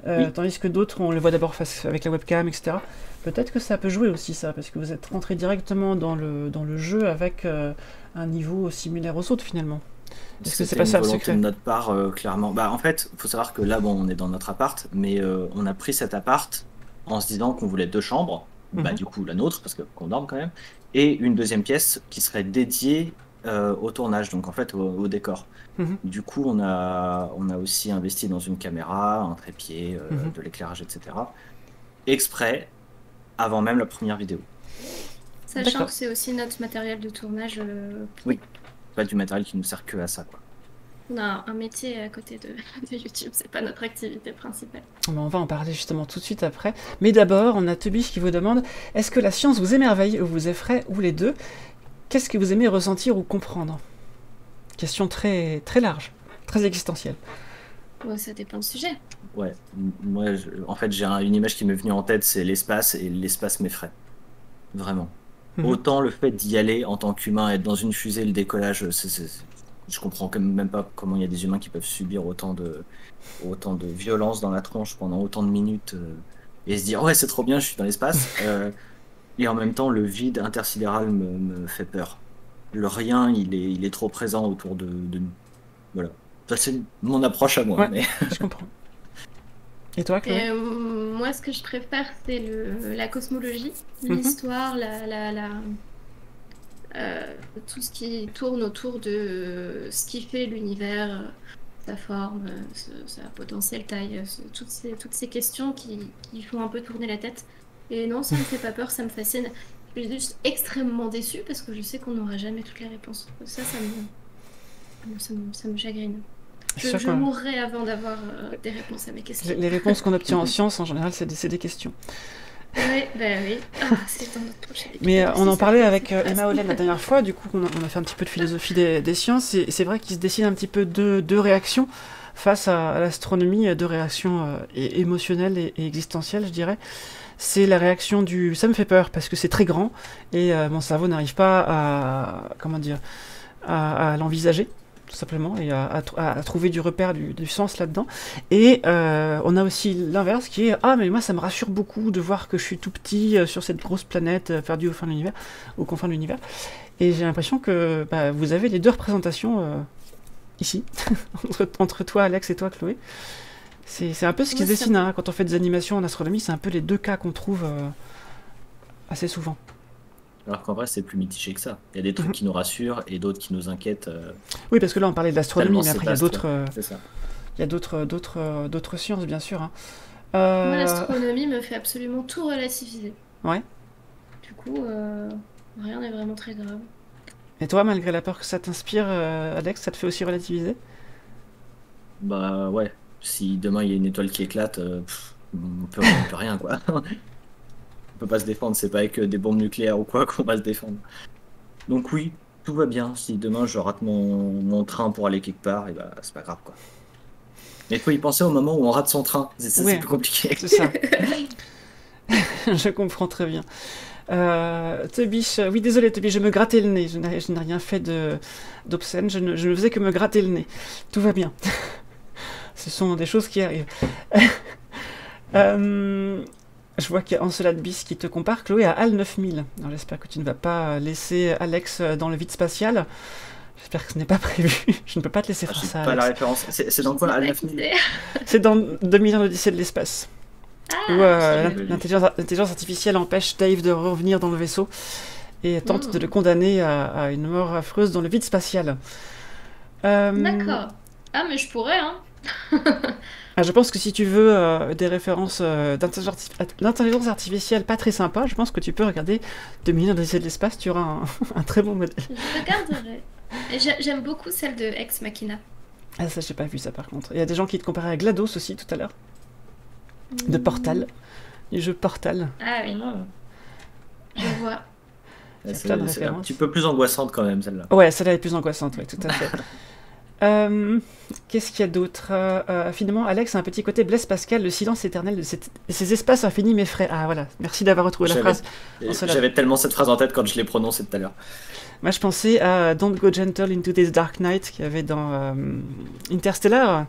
[SPEAKER 2] Oui.
[SPEAKER 1] tandis que d'autres, on le voit d'abord avec la webcam, etc. Peut-être que ça peut jouer aussi ça, parce que vous êtes rentré directement dans le jeu avec un niveau similaire aux autres finalement. Est-ce que c'est
[SPEAKER 2] C'était
[SPEAKER 1] pas
[SPEAKER 2] une
[SPEAKER 1] ça le
[SPEAKER 2] volonté
[SPEAKER 1] secret?
[SPEAKER 2] de notre part, clairement. Bah, en fait, faut savoir que là, bon, on est dans notre appart, mais on a pris cet appart en se disant qu'on voulait 2 chambres, bah,
[SPEAKER 1] Mhm.
[SPEAKER 2] du coup, la nôtre, parce que qu'on dorme quand même, et une deuxième pièce qui serait dédiée au tournage, donc en fait au décor.
[SPEAKER 1] Mhm.
[SPEAKER 2] Du coup, on a aussi investi dans une caméra, un trépied,
[SPEAKER 1] Mhm.
[SPEAKER 2] de l'éclairage, etc. Exprès, avant même la première vidéo.
[SPEAKER 3] Sachant
[SPEAKER 1] D'accord.
[SPEAKER 3] que c'est aussi notre matériel de tournage.
[SPEAKER 2] Oui. Pas du matériel qui nous sert que à ça, quoi.
[SPEAKER 3] On a un métier à côté de YouTube. C'est pas notre activité principale.
[SPEAKER 1] Bon, on va en parler justement tout de suite après. Mais d'abord, on a Tobiche qui vous demande, est-ce que la science vous émerveille ou vous effraie, ou les deux? Qu'est-ce que vous aimez ressentir ou comprendre? Question très, très large, très existentielle.
[SPEAKER 3] Bon, ça dépend du sujet.
[SPEAKER 2] Ouais, moi, en fait, j'ai une image qui m'est venue en tête, c'est l'espace, et l'espace m'effraie. Vraiment.
[SPEAKER 1] Mhm.
[SPEAKER 2] Autant le fait d'y aller en tant qu'humain, être dans une fusée, le décollage, je comprends quand même pas comment il y a des humains qui peuvent subir autant de violence dans la tronche pendant autant de minutes et se dire ouais, c'est trop bien, je suis dans l'espace. Et en même temps, le vide intersidéral me fait peur. Le rien, il est trop présent autour de nous. Voilà. Ça, c'est mon approche à moi.
[SPEAKER 1] Ouais.
[SPEAKER 2] Mais...
[SPEAKER 1] Je comprends. Et toi, Chloé?
[SPEAKER 3] Et, moi, ce que je préfère, c'est la cosmologie,
[SPEAKER 1] Mhm.
[SPEAKER 3] l'histoire, tout ce qui tourne autour de ce qui fait l'univers, sa forme, sa potentielle taille, toutes ces questions qui font un peu tourner la tête. Et non, ça me fait pas peur, ça me fascine. Je suis juste extrêmement déçue parce que je sais qu'on n'aura jamais toutes les réponses. Ça me chagrine.
[SPEAKER 1] C'est sûr
[SPEAKER 3] Je
[SPEAKER 1] que
[SPEAKER 3] mourrai avant d'avoir des réponses à mes questions.
[SPEAKER 1] les réponses qu'on obtient en science, en général, c'est des questions.
[SPEAKER 3] Ouais, bah oui. Ah, c'est dans notre prochain épisode.
[SPEAKER 1] Mais on en
[SPEAKER 3] Si ça
[SPEAKER 1] parlait
[SPEAKER 3] fait-
[SPEAKER 1] avec
[SPEAKER 3] c'est
[SPEAKER 1] Emma
[SPEAKER 3] pas-
[SPEAKER 1] Olen la dernière fois, du coup on a fait un petit peu de philosophie des sciences, et c'est vrai qu'il se dessine un petit peu deux réactions face à l'astronomie, deux réactions émotionnelles et existentielles, je dirais. C'est la réaction du « ça me fait peur » parce que c'est très grand, et mon cerveau n'arrive pas à, comment dire, à l'envisager, tout simplement, et à trouver du repère, du sens là-dedans. Et on a aussi l'inverse qui est ah mais moi ça me rassure beaucoup de voir que je suis tout petit sur cette grosse planète perdue aux confins de l'univers. Et j'ai l'impression que vous avez les deux représentations ici entre toi Alex et toi Chloé. C'est un peu ce qui se dessine hein, quand on fait des animations en astronomie, c'est un peu les deux cas qu'on trouve assez souvent.
[SPEAKER 2] Alors qu'en vrai, c'est plus mitigé que ça. Il y a des trucs qui nous rassurent et d'autres qui nous inquiètent.
[SPEAKER 1] Oui, parce que là, on parlait de l'astronomie, mais après, il y a d'autres.
[SPEAKER 2] C'est ça.
[SPEAKER 1] Il y a d'autres sciences, bien sûr. Hein.
[SPEAKER 3] Moi, l'astronomie me fait absolument tout relativiser.
[SPEAKER 1] Ouais.
[SPEAKER 3] Du coup, rien n'est vraiment très grave.
[SPEAKER 1] Et toi, malgré la peur que ça t'inspire, Alex, ça te fait aussi relativiser?
[SPEAKER 2] Bah ouais. Si demain il y a une étoile qui éclate, on peut rien quoi. On peut pas se défendre, c'est pas avec des bombes nucléaires ou quoi qu'on va se défendre. Donc oui, tout va bien. Si demain je rate mon train pour aller quelque part, et bah c'est pas grave quoi. Mais il faut y penser au moment où on rate son train. C'est plus compliqué.
[SPEAKER 1] C'est ça. Je comprends très bien. Tobiche, oui désolé Tobiche, je me grattais le nez. Je n'ai rien fait d'obscène. Je ne faisais que me gratter le nez. Tout va bien. Ce sont des choses qui arrivent. Je vois qu'il y a Encelade Bis qui te compare, Chloé, à HAL 9000. Alors j'espère que tu ne vas pas laisser Alex dans le vide spatial. J'espère que ce n'est pas prévu. Je ne peux pas te laisser faire ça.
[SPEAKER 2] Pas la référence. C'est dans quoi HAL 9000?
[SPEAKER 1] C'est dans 2001 l'Odyssée de l'espace. Où l'intelligence artificielle empêche Dave de revenir dans le vaisseau et tente de le condamner à une mort affreuse dans le vide spatial.
[SPEAKER 3] D'accord. Ah mais je pourrais, hein.
[SPEAKER 1] Je pense que si tu veux des références d'intelligence artificielle pas très sympa, je pense que tu peux regarder 2001 l'Odyssée de l'espace, tu auras un très bon modèle.
[SPEAKER 3] Je regarderai. J'aime beaucoup celle de Ex Machina.
[SPEAKER 1] Ah ça j'ai pas vu ça par contre. Il y a des gens qui te comparaient à GLaDOS aussi tout à l'heure. De Portal. Du jeu Portal.
[SPEAKER 3] Ah oui. Je vois.
[SPEAKER 1] C'est plein de références.
[SPEAKER 2] Un petit peu plus angoissante quand même celle-là.
[SPEAKER 1] Ouais, celle-là est plus angoissante, oui, tout à fait. Qu'est-ce qu'il y a d'autre finalement, Alex a un petit côté Blaise Pascal, le silence éternel de ces espaces infinis m'effraie. Ah voilà, merci d'avoir retrouvé la phrase.
[SPEAKER 2] J'avais tellement cette phrase en tête quand je l'ai prononcée tout à l'heure.
[SPEAKER 1] Moi je pensais à Don't Go Gentle into this Dark Night qu'il y avait dans Interstellar.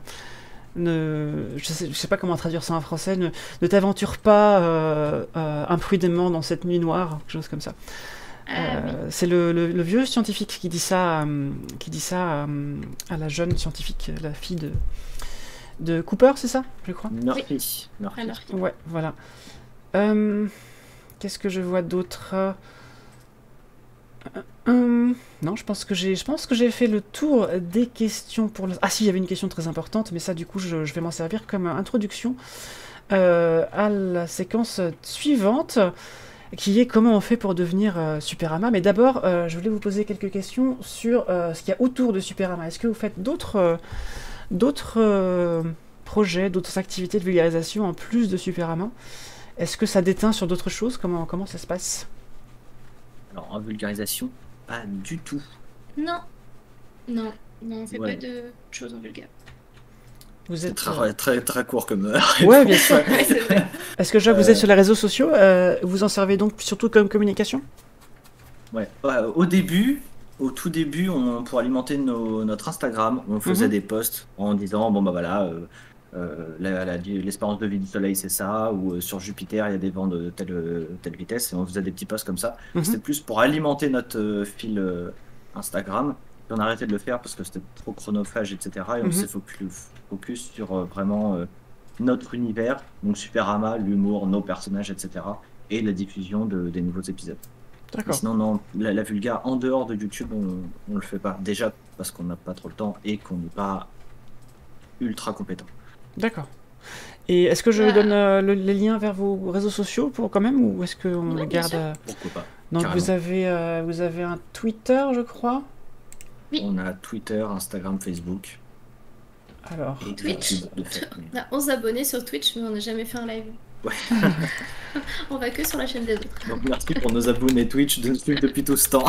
[SPEAKER 1] Je sais pas comment traduire ça en français. Ne t'aventure pas imprudemment dans cette nuit noire, quelque chose comme ça. Oui. C'est le vieux scientifique qui dit ça à la jeune scientifique, la fille de Cooper, c'est ça, je crois.
[SPEAKER 2] Murphy.
[SPEAKER 1] Ouais, voilà. Qu'est-ce que je vois d'autre Non, je pense que j'ai fait le tour des questions pour le... Ah si, il y avait une question très importante, mais ça du coup je vais m'en servir comme introduction à la séquence suivante, qui est comment on fait pour devenir Superama. Mais d'abord, je voulais vous poser quelques questions sur ce qu'il y a autour de Superama. Est-ce que vous faites d'autres projets, d'autres activités de vulgarisation en plus de Superama? Est-ce que ça déteint sur d'autres choses? Comment ça se passe?
[SPEAKER 2] Alors, en vulgarisation, pas du tout.
[SPEAKER 3] Non, on fait pas de choses en vulgaire.
[SPEAKER 1] Vous êtes
[SPEAKER 2] très court comme
[SPEAKER 1] ouais, bien sûr. C'est vrai. Est-ce que vous êtes sur les réseaux sociaux, vous en servez donc surtout comme communication?
[SPEAKER 2] Ouais. Au tout début, pour alimenter notre Instagram, on faisait des posts en disant bon bah voilà, l'espérance de vie du Soleil c'est ça, ou sur Jupiter il y a des vents de telle vitesse, et on faisait des petits posts comme ça. C'était plus pour alimenter notre fil Instagram. Et on a arrêté de le faire parce que c'était trop chronophage, etc. Et on s'est focus sur vraiment notre univers, donc Superama, l'humour, nos personnages, etc. Et la diffusion des nouveaux épisodes.
[SPEAKER 1] D'accord.
[SPEAKER 2] Sinon, non, la vulga en dehors de YouTube, on le fait pas. Déjà parce qu'on n'a pas trop le temps et qu'on n'est pas ultra compétent.
[SPEAKER 1] D'accord. Et est-ce que je donne les liens vers vos réseaux sociaux pour quand même, ou est-ce qu'on le garde
[SPEAKER 2] Pourquoi pas.
[SPEAKER 1] Donc
[SPEAKER 2] carrément.
[SPEAKER 1] vous avez un Twitter, je crois.
[SPEAKER 3] Oui.
[SPEAKER 2] On a Twitter, Instagram, Facebook.
[SPEAKER 1] Alors.
[SPEAKER 2] Et
[SPEAKER 3] Twitch. On a 11 abonnés sur Twitch, mais on n'a jamais fait un live.
[SPEAKER 2] Ouais.
[SPEAKER 3] On va que sur la chaîne des autres.
[SPEAKER 2] Donc merci pour nos abonnés Twitch depuis tout ce temps.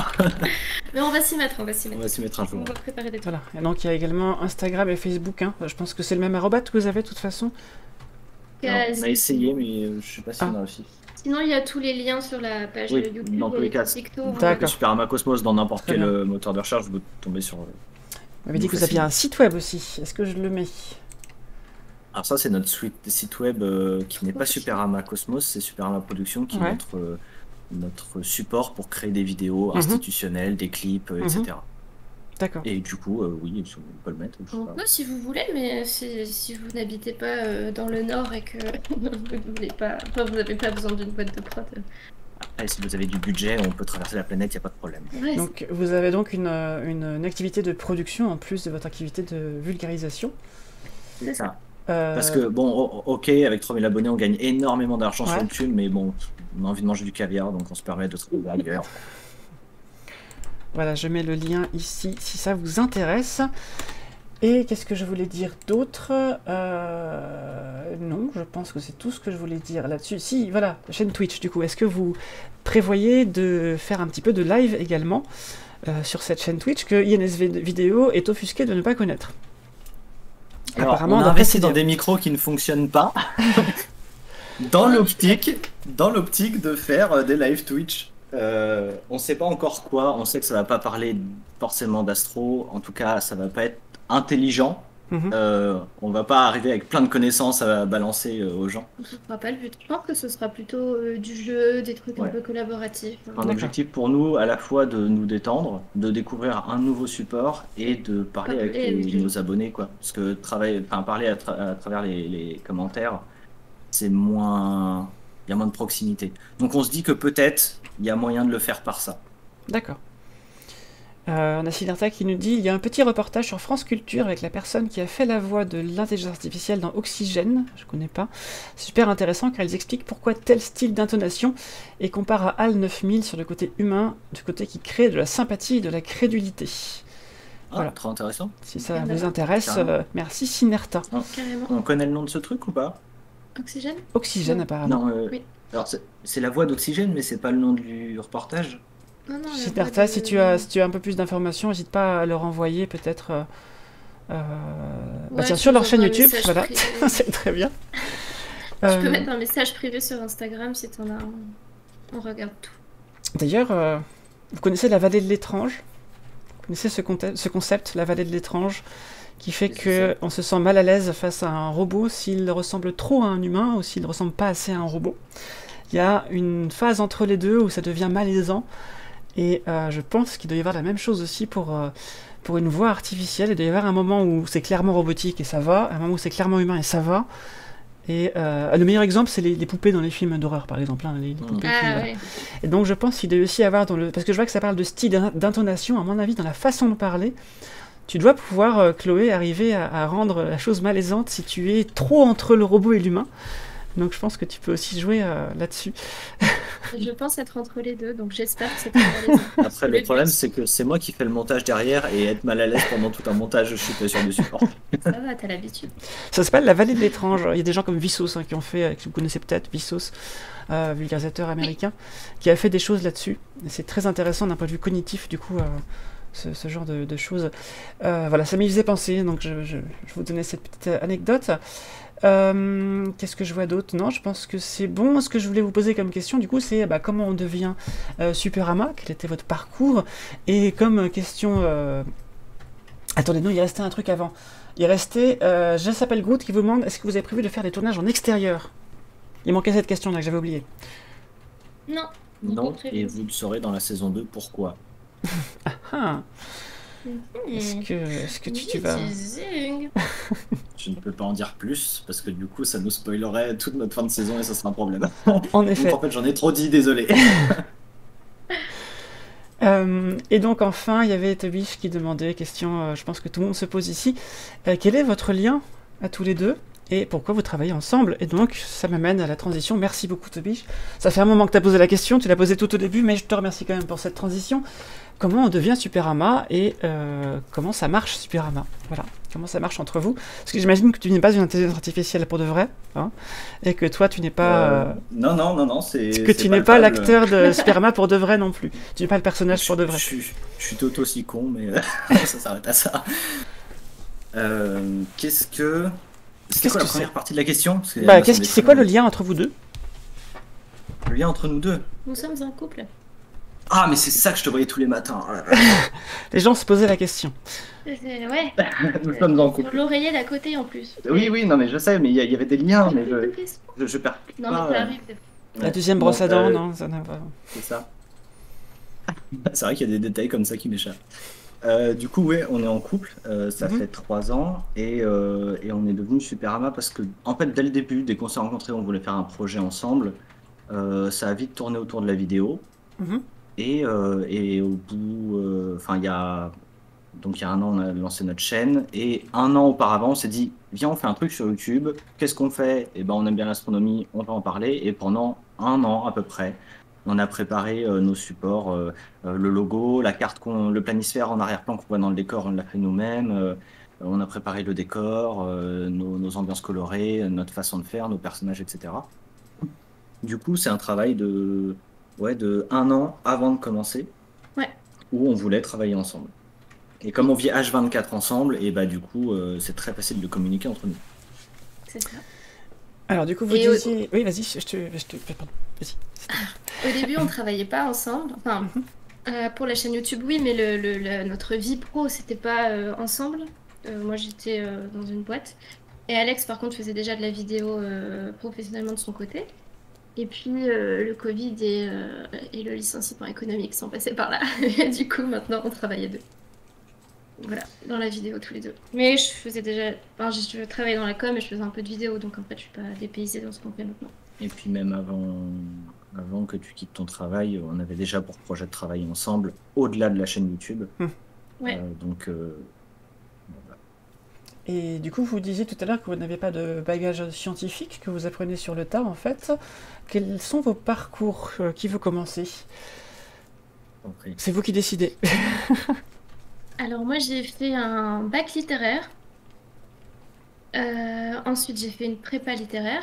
[SPEAKER 3] Mais on va s'y mettre,
[SPEAKER 2] On va s'y mettre un jour.
[SPEAKER 3] On va préparer des trucs.
[SPEAKER 1] Voilà. Et donc il y a également Instagram et Facebook. Hein. Je pense que c'est le même arrobat que vous avez de toute façon.
[SPEAKER 2] Non, on a essayé, mais je sais pas si on a réussi.
[SPEAKER 3] Sinon, il y a tous les liens sur la page YouTube.
[SPEAKER 2] Dans tous les cas,
[SPEAKER 3] TikTok.
[SPEAKER 1] D'accord.
[SPEAKER 2] Superama Cosmos dans n'importe quel moteur de recherche, vous tombez sur.
[SPEAKER 1] m'avez dit que vous aviez un site web aussi. Est-ce que je le mets?
[SPEAKER 2] Alors ça, c'est notre site web qui n'est pas Superama Cosmos, c'est Superama Production qui est notre support pour créer des vidéos institutionnelles, des clips, etc.
[SPEAKER 1] D'accord.
[SPEAKER 2] Et du coup, oui, on peut le mettre.
[SPEAKER 3] On peut si vous voulez, mais si vous n'habitez pas dans le nord et que vous voulez pas, enfin, vous n'avez pas besoin d'une boîte de prod.
[SPEAKER 2] Après, si vous avez du budget, on peut traverser la planète, il n'y a pas de problème.
[SPEAKER 3] Ouais,
[SPEAKER 1] Donc vous avez donc une activité de production en plus de votre activité de vulgarisation.
[SPEAKER 2] C'est ça. Parce que, bon, ok, avec 3000 abonnés, on gagne énormément d'argent sur YouTube, mais bon, on a envie de manger du caviar, donc on se permet de trouver ailleurs.
[SPEAKER 1] Voilà, je mets le lien ici si ça vous intéresse. Et qu'est-ce que je voulais dire d'autre? Non, je pense que c'est tout ce que je voulais dire là-dessus. Si, voilà, chaîne Twitch du coup. Est-ce que vous prévoyez de faire un petit peu de live également sur cette chaîne Twitch que INSV Vidéo est offusqué de ne pas connaître?
[SPEAKER 2] Alors,
[SPEAKER 1] Apparemment,
[SPEAKER 2] on a investi dans des micros qui ne fonctionnent pas. dans l'optique de faire des live Twitch. On ne sait pas encore quoi. On sait que ça va pas parler forcément d'astro. En tout cas, ça va pas être intelligent. On va pas arriver avec plein de connaissances à balancer aux gens.
[SPEAKER 3] Ce sera pas le but. Je pense que ce sera plutôt du jeu, des trucs un peu collaboratifs.
[SPEAKER 2] Un objectif pour nous, à la fois de nous détendre, de découvrir un nouveau support et de parler avec nos abonnés, quoi. Parce que parler à travers les commentaires, c'est moins, il y a moins de proximité. Donc on se dit que peut-être il y a moyen de le faire par ça.
[SPEAKER 1] D'accord. On a Siddhartha qui nous dit il y a un petit reportage sur France Culture avec la personne qui a fait la voix de l'intelligence artificielle dans Oxygène. Je connais pas. C'est super intéressant car ils expliquent pourquoi tel style d'intonation et comparent à HAL 9000 sur le côté humain, du côté qui crée de la sympathie et de la crédulité.
[SPEAKER 2] Voilà. Trop intéressant.
[SPEAKER 1] Si ça vous intéresse, merci Siddhartha.
[SPEAKER 2] On connaît le nom de ce truc ou pas?
[SPEAKER 3] Oxygène?
[SPEAKER 1] Oxygène apparemment.
[SPEAKER 3] Oui.
[SPEAKER 2] Alors c'est la voix d'Oxygène, mais c'est pas le nom du reportage.
[SPEAKER 3] Non,
[SPEAKER 1] Siddhartha, si tu as un peu plus d'informations, n'hésite pas à leur envoyer peut-être tiens, sur leur chaîne YouTube, voilà, c'est très bien.
[SPEAKER 3] Je peux mettre un message privé sur Instagram si t'en as un. On regarde tout.
[SPEAKER 1] D'ailleurs, vous connaissez la vallée de l'étrange? Vous connaissez ce concept, la vallée de l'étrange, qui fait qu'on se sent mal à l'aise face à un robot s'il ressemble trop à un humain ou s'il ne ressemble pas assez à un robot. Il y a une phase entre les deux où ça devient malaisant. Et je pense qu'il doit y avoir la même chose aussi pour une voix artificielle. Il doit y avoir un moment où c'est clairement robotique et ça va, un moment où c'est clairement humain et ça va. Et le meilleur exemple, c'est les poupées dans les films d'horreur, par exemple. Hein, les poupées
[SPEAKER 3] ouais.
[SPEAKER 1] Et donc je pense qu'il doit aussi y avoir, parce que je vois que ça parle de style d'intonation, à mon avis, dans la façon de parler, tu dois pouvoir, Chloé, arriver à rendre la chose malaisante si tu es trop entre le robot et l'humain. Donc je pense que tu peux aussi jouer là-dessus.
[SPEAKER 3] Je pense être entre les deux, donc j'espère que c'est pas malaisant.
[SPEAKER 2] Après, le problème, c'est que c'est moi qui fais le montage derrière et être mal à l'aise pendant tout un montage, je suis pas sûr de support.
[SPEAKER 3] Ça va, t'as l'habitude.
[SPEAKER 1] Ça s'appelle la vallée de l'étrange. Il y a des gens comme Vsauce qui ont fait, que vous connaissez peut-être, Vsauce, vulgarisateur américain, qui a fait des choses là-dessus. C'est très intéressant d'un point de vue cognitif, du coup, ce genre de choses. Voilà, ça m'y faisait penser, donc je vous donnais cette petite anecdote. Qu'est-ce que je vois d'autre? Non, je pense que c'est bon. Ce que je voulais vous poser comme question, du coup, c'est comment on devient Superama, quel était votre parcours, et comme question... Attendez, non, il restait un truc avant. Il restait, je s'appelle Groot qui vous demande, est-ce que vous avez prévu de faire des tournages en extérieur? Il manquait cette question-là que j'avais oubliée.
[SPEAKER 3] Non.
[SPEAKER 2] Non, et vous le saurez dans la saison 2 pourquoi.
[SPEAKER 1] Est-ce que tu vas...
[SPEAKER 2] Je ne peux pas en dire plus, parce que du coup, ça nous spoilerait toute notre fin de saison et ça sera un problème.
[SPEAKER 1] En effet.
[SPEAKER 2] Donc, en fait, j'en ai trop dit, désolé.
[SPEAKER 1] Et donc, enfin, il y avait Tobish qui demandait, question, je pense que tout le monde se pose ici, quel est votre lien à tous les deux et pourquoi vous travaillez ensemble? Et donc, ça m'amène à la transition. Merci beaucoup, Tobish. Ça fait un moment que tu as posé la question, tu l'as posée tout au début, mais je te remercie quand même pour cette transition. Comment on devient Superama et comment ça marche Superama? Voilà, comment ça marche entre vous? Parce que j'imagine que tu n'es pas une intelligence artificielle pour de vrai, hein, et que toi tu n'es pas...
[SPEAKER 2] Non, c'est...
[SPEAKER 1] Que tu n'es pas l'acteur de Superama pour de vrai non plus. Tu n'es pas le personnage pour de vrai.
[SPEAKER 2] Je suis tout aussi con, mais ça s'arrête à ça. C'était quoi la première partie de la question?
[SPEAKER 1] C'est quoi le lien entre vous deux?
[SPEAKER 2] Le lien entre nous deux?
[SPEAKER 3] Nous sommes un couple.
[SPEAKER 2] Ah, mais c'est ça que je te voyais tous les matins.
[SPEAKER 1] Les gens se posaient la question.
[SPEAKER 3] Ouais,
[SPEAKER 2] Nous sommes en
[SPEAKER 3] sur
[SPEAKER 2] couple.
[SPEAKER 3] l'oreiller d'à côté en plus.
[SPEAKER 2] Oui, oui, non, mais je sais, mais il y avait des liens, mais
[SPEAKER 3] Bonne question.
[SPEAKER 2] je percute
[SPEAKER 3] Non, mais
[SPEAKER 2] pas.
[SPEAKER 3] ça arrive. Des fois.
[SPEAKER 1] La
[SPEAKER 2] Ouais.
[SPEAKER 1] deuxième
[SPEAKER 2] Bon,
[SPEAKER 1] brosse à dents, non, ça n'a pas.
[SPEAKER 2] c'est ça. C'est vrai qu'il y a des détails comme ça qui m'échappent. Du coup, ouais, on est en couple, ça
[SPEAKER 1] Mhm.
[SPEAKER 2] fait 3 ans et on est devenu super ama parce que, en fait, dès le début, dès qu'on s'est rencontrés, on voulait faire un projet ensemble. Ça a vite tourné autour de la vidéo
[SPEAKER 1] Mhm.
[SPEAKER 2] et au bout, enfin, il y a un an, on a lancé notre chaîne et un an auparavant, on s'est dit, viens, on fait un truc sur YouTube. Qu'est-ce qu'on fait? Eh ben, on aime bien l'astronomie, on va en parler. Et pendant un an à peu près, on a préparé nos supports, le logo, la carte, le planisphère en arrière-plan qu'on voit dans le décor, on l'a fait nous-mêmes. On a préparé le décor, nos ambiances colorées, notre façon de faire, nos personnages, etc. Du coup, c'est un travail ouais, de un an avant de commencer,
[SPEAKER 3] Ouais,
[SPEAKER 2] où on voulait travailler ensemble. Et comme on vit H24 ensemble, et bah du coup, c'est très facile de communiquer entre nous.
[SPEAKER 3] c'est ça.
[SPEAKER 1] Alors, du coup, vous
[SPEAKER 3] Et
[SPEAKER 1] disiez. Oui, vas-y, pardon, vas-y.
[SPEAKER 3] au début, on travaillait pas ensemble. Enfin,
[SPEAKER 1] Mhm.
[SPEAKER 3] pour la chaîne YouTube, oui, mais notre vie pro, c'était pas ensemble. Moi, j'étais dans une boîte. Et Alex, par contre, faisait déjà de la vidéo professionnellement de son côté. Et puis, le Covid et le licenciement économique sont passés par là. Et du coup, maintenant, on travaillait deux. Voilà, dans la vidéo tous les deux. Mais je faisais déjà. Enfin, je travaillais dans la com et je faisais un peu de vidéo, donc en fait, je suis pas dépaysée dans ce qu'on fait maintenant.
[SPEAKER 2] Et puis même avant que tu quittes ton travail, on avait déjà pour projet de travailler ensemble, au-delà de la chaîne YouTube.
[SPEAKER 3] Ouais.
[SPEAKER 2] Donc, voilà.
[SPEAKER 1] Et du coup, vous disiez tout à l'heure que vous n'avez pas de bagage scientifique, que vous apprenez sur le tas, en fait. Quels sont vos parcours? Qui veut commencer?
[SPEAKER 2] Compris.
[SPEAKER 1] C'est vous qui décidez.
[SPEAKER 3] Alors, moi, j'ai fait un bac littéraire. Ensuite, j'ai fait une prépa littéraire.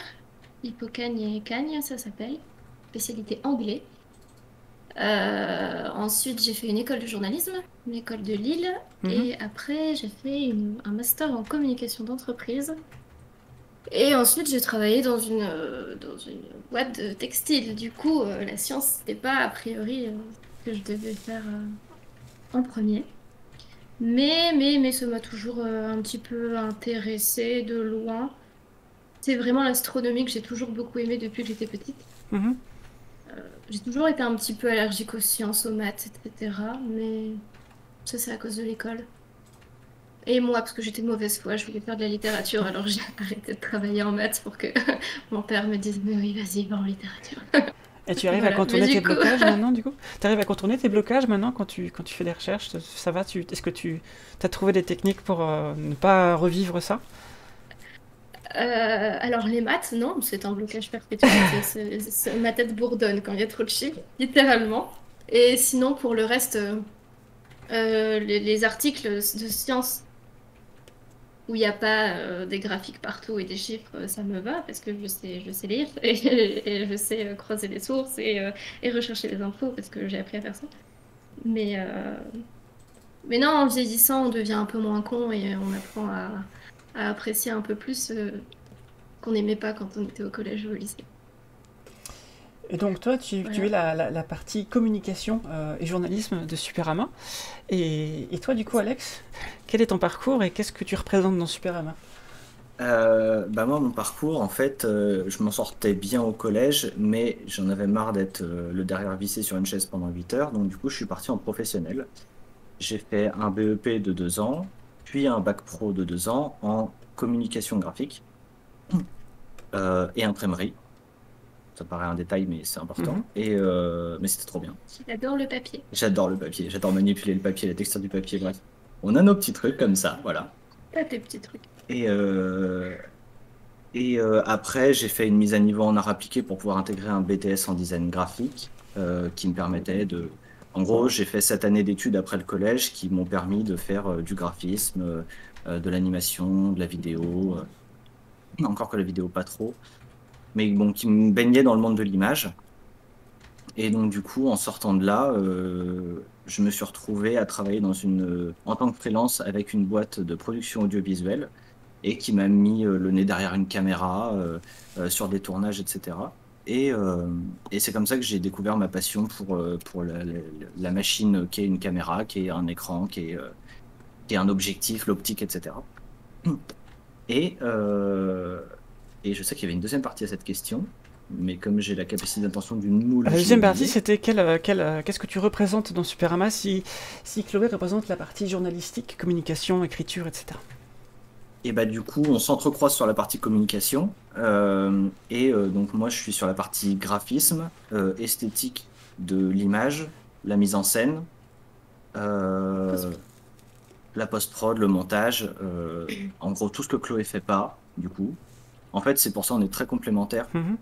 [SPEAKER 3] Hippocagne et Cagne, ça s'appelle. Spécialité anglais. Ensuite, j'ai fait une école de journalisme, une école de Lille.
[SPEAKER 1] Mhm.
[SPEAKER 3] Et après, j'ai fait un master en communication d'entreprise. Et ensuite, j'ai travaillé dans une boîte de textile. Du coup, la science, c'était pas a priori ce que je devais faire en premier. Mais ça m'a toujours un petit peu intéressée de loin. C'est vraiment l'astronomie que j'ai toujours beaucoup aimé depuis que j'étais petite.
[SPEAKER 1] Mhm.
[SPEAKER 3] J'ai toujours été un petit peu allergique aux sciences, aux maths, etc. Mais ça, c'est à cause de l'école. Et moi, parce que j'étais de mauvaise foi, je voulais faire de la littérature, alors j'ai arrêté de travailler en maths pour que mon père me dise, mais oui, vas-y, va en littérature.
[SPEAKER 1] Et tu arrives à
[SPEAKER 3] Voilà. Mais
[SPEAKER 1] contourner tes
[SPEAKER 3] du coup,
[SPEAKER 1] blocages maintenant, du coup? Tu arrives à contourner tes blocages maintenant quand tu fais des recherches? Ça va? Est-ce que tu as trouvé des techniques pour ne pas revivre ça?
[SPEAKER 3] alors les maths, non, c'est un blocage perpétuel. Ma tête bourdonne quand il y a trop de chiffres, littéralement. Et sinon, pour le reste, les articles de sciences où il n'y a pas des graphiques partout et des chiffres, ça me va parce que je sais lire et je sais croiser les sources et rechercher les infos parce que j'ai appris à faire ça. Mais, euh, mais non, en vieillissant, on devient un peu moins con et on apprend à apprécier un peu plus qu'on n'aimait pas quand on était au collège ou au lycée.
[SPEAKER 1] Et donc toi, tu
[SPEAKER 3] Voilà.
[SPEAKER 1] es la partie communication et journalisme de Superama. Et toi, du coup, Alex, quel est ton parcours et qu'est-ce que tu représentes dans Superama?
[SPEAKER 2] Bah moi, mon parcours, en fait, je m'en sortais bien au collège, mais j'en avais marre d'être le derrière vissé sur une chaise pendant 8 heures. Donc du coup, je suis parti en professionnel. J'ai fait un BEP de 2 ans, puis un bac pro de 2 ans en communication graphique et imprimerie. Ça paraît un détail, mais c'est important.
[SPEAKER 1] Mhm.
[SPEAKER 2] Mais c'était trop bien.
[SPEAKER 3] J'adore le papier.
[SPEAKER 2] J'adore le papier, j'adore manipuler le papier, la texture du papier, bref. On a nos petits trucs comme ça, voilà.
[SPEAKER 3] Pas tes petits trucs.
[SPEAKER 2] Et, euh, après, j'ai fait une mise à niveau en art appliqué pour pouvoir intégrer un BTS en design graphique qui me permettait de... En gros, j'ai fait 7 années d'études après le collège qui m'ont permis de faire du graphisme, de l'animation, de la vidéo, encore que la vidéo pas trop, mais bon, qui me baignait dans le monde de l'image. Et donc, du coup, en sortant de là, je me suis retrouvé à travailler en tant que freelance avec une boîte de production audiovisuelle et qui m'a mis le nez derrière une caméra sur des tournages, etc. Et c'est comme ça que j'ai découvert ma passion pour la machine qui est une caméra, qui est un écran, qui est un objectif, l'optique, etc. Et, euh, et je sais qu'il y avait une deuxième partie à cette question, mais comme j'ai la capacité d'attention d'une moule.
[SPEAKER 1] La
[SPEAKER 2] je
[SPEAKER 1] deuxième
[SPEAKER 2] l'ai
[SPEAKER 1] partie,
[SPEAKER 2] oublié.
[SPEAKER 1] c'était qu'est-ce que tu représentes dans Superama si Chloé représente la partie journalistique, communication, écriture, etc.
[SPEAKER 2] Et bah du coup, on s'entrecroise sur la partie communication. Donc moi, je suis sur la partie graphisme, esthétique de l'image, la mise en scène, euh, la post-prod, le montage. En gros, tout ce que Chloé fait pas, du coup. En fait, c'est pour ça on est très complémentaires.
[SPEAKER 1] Mhm.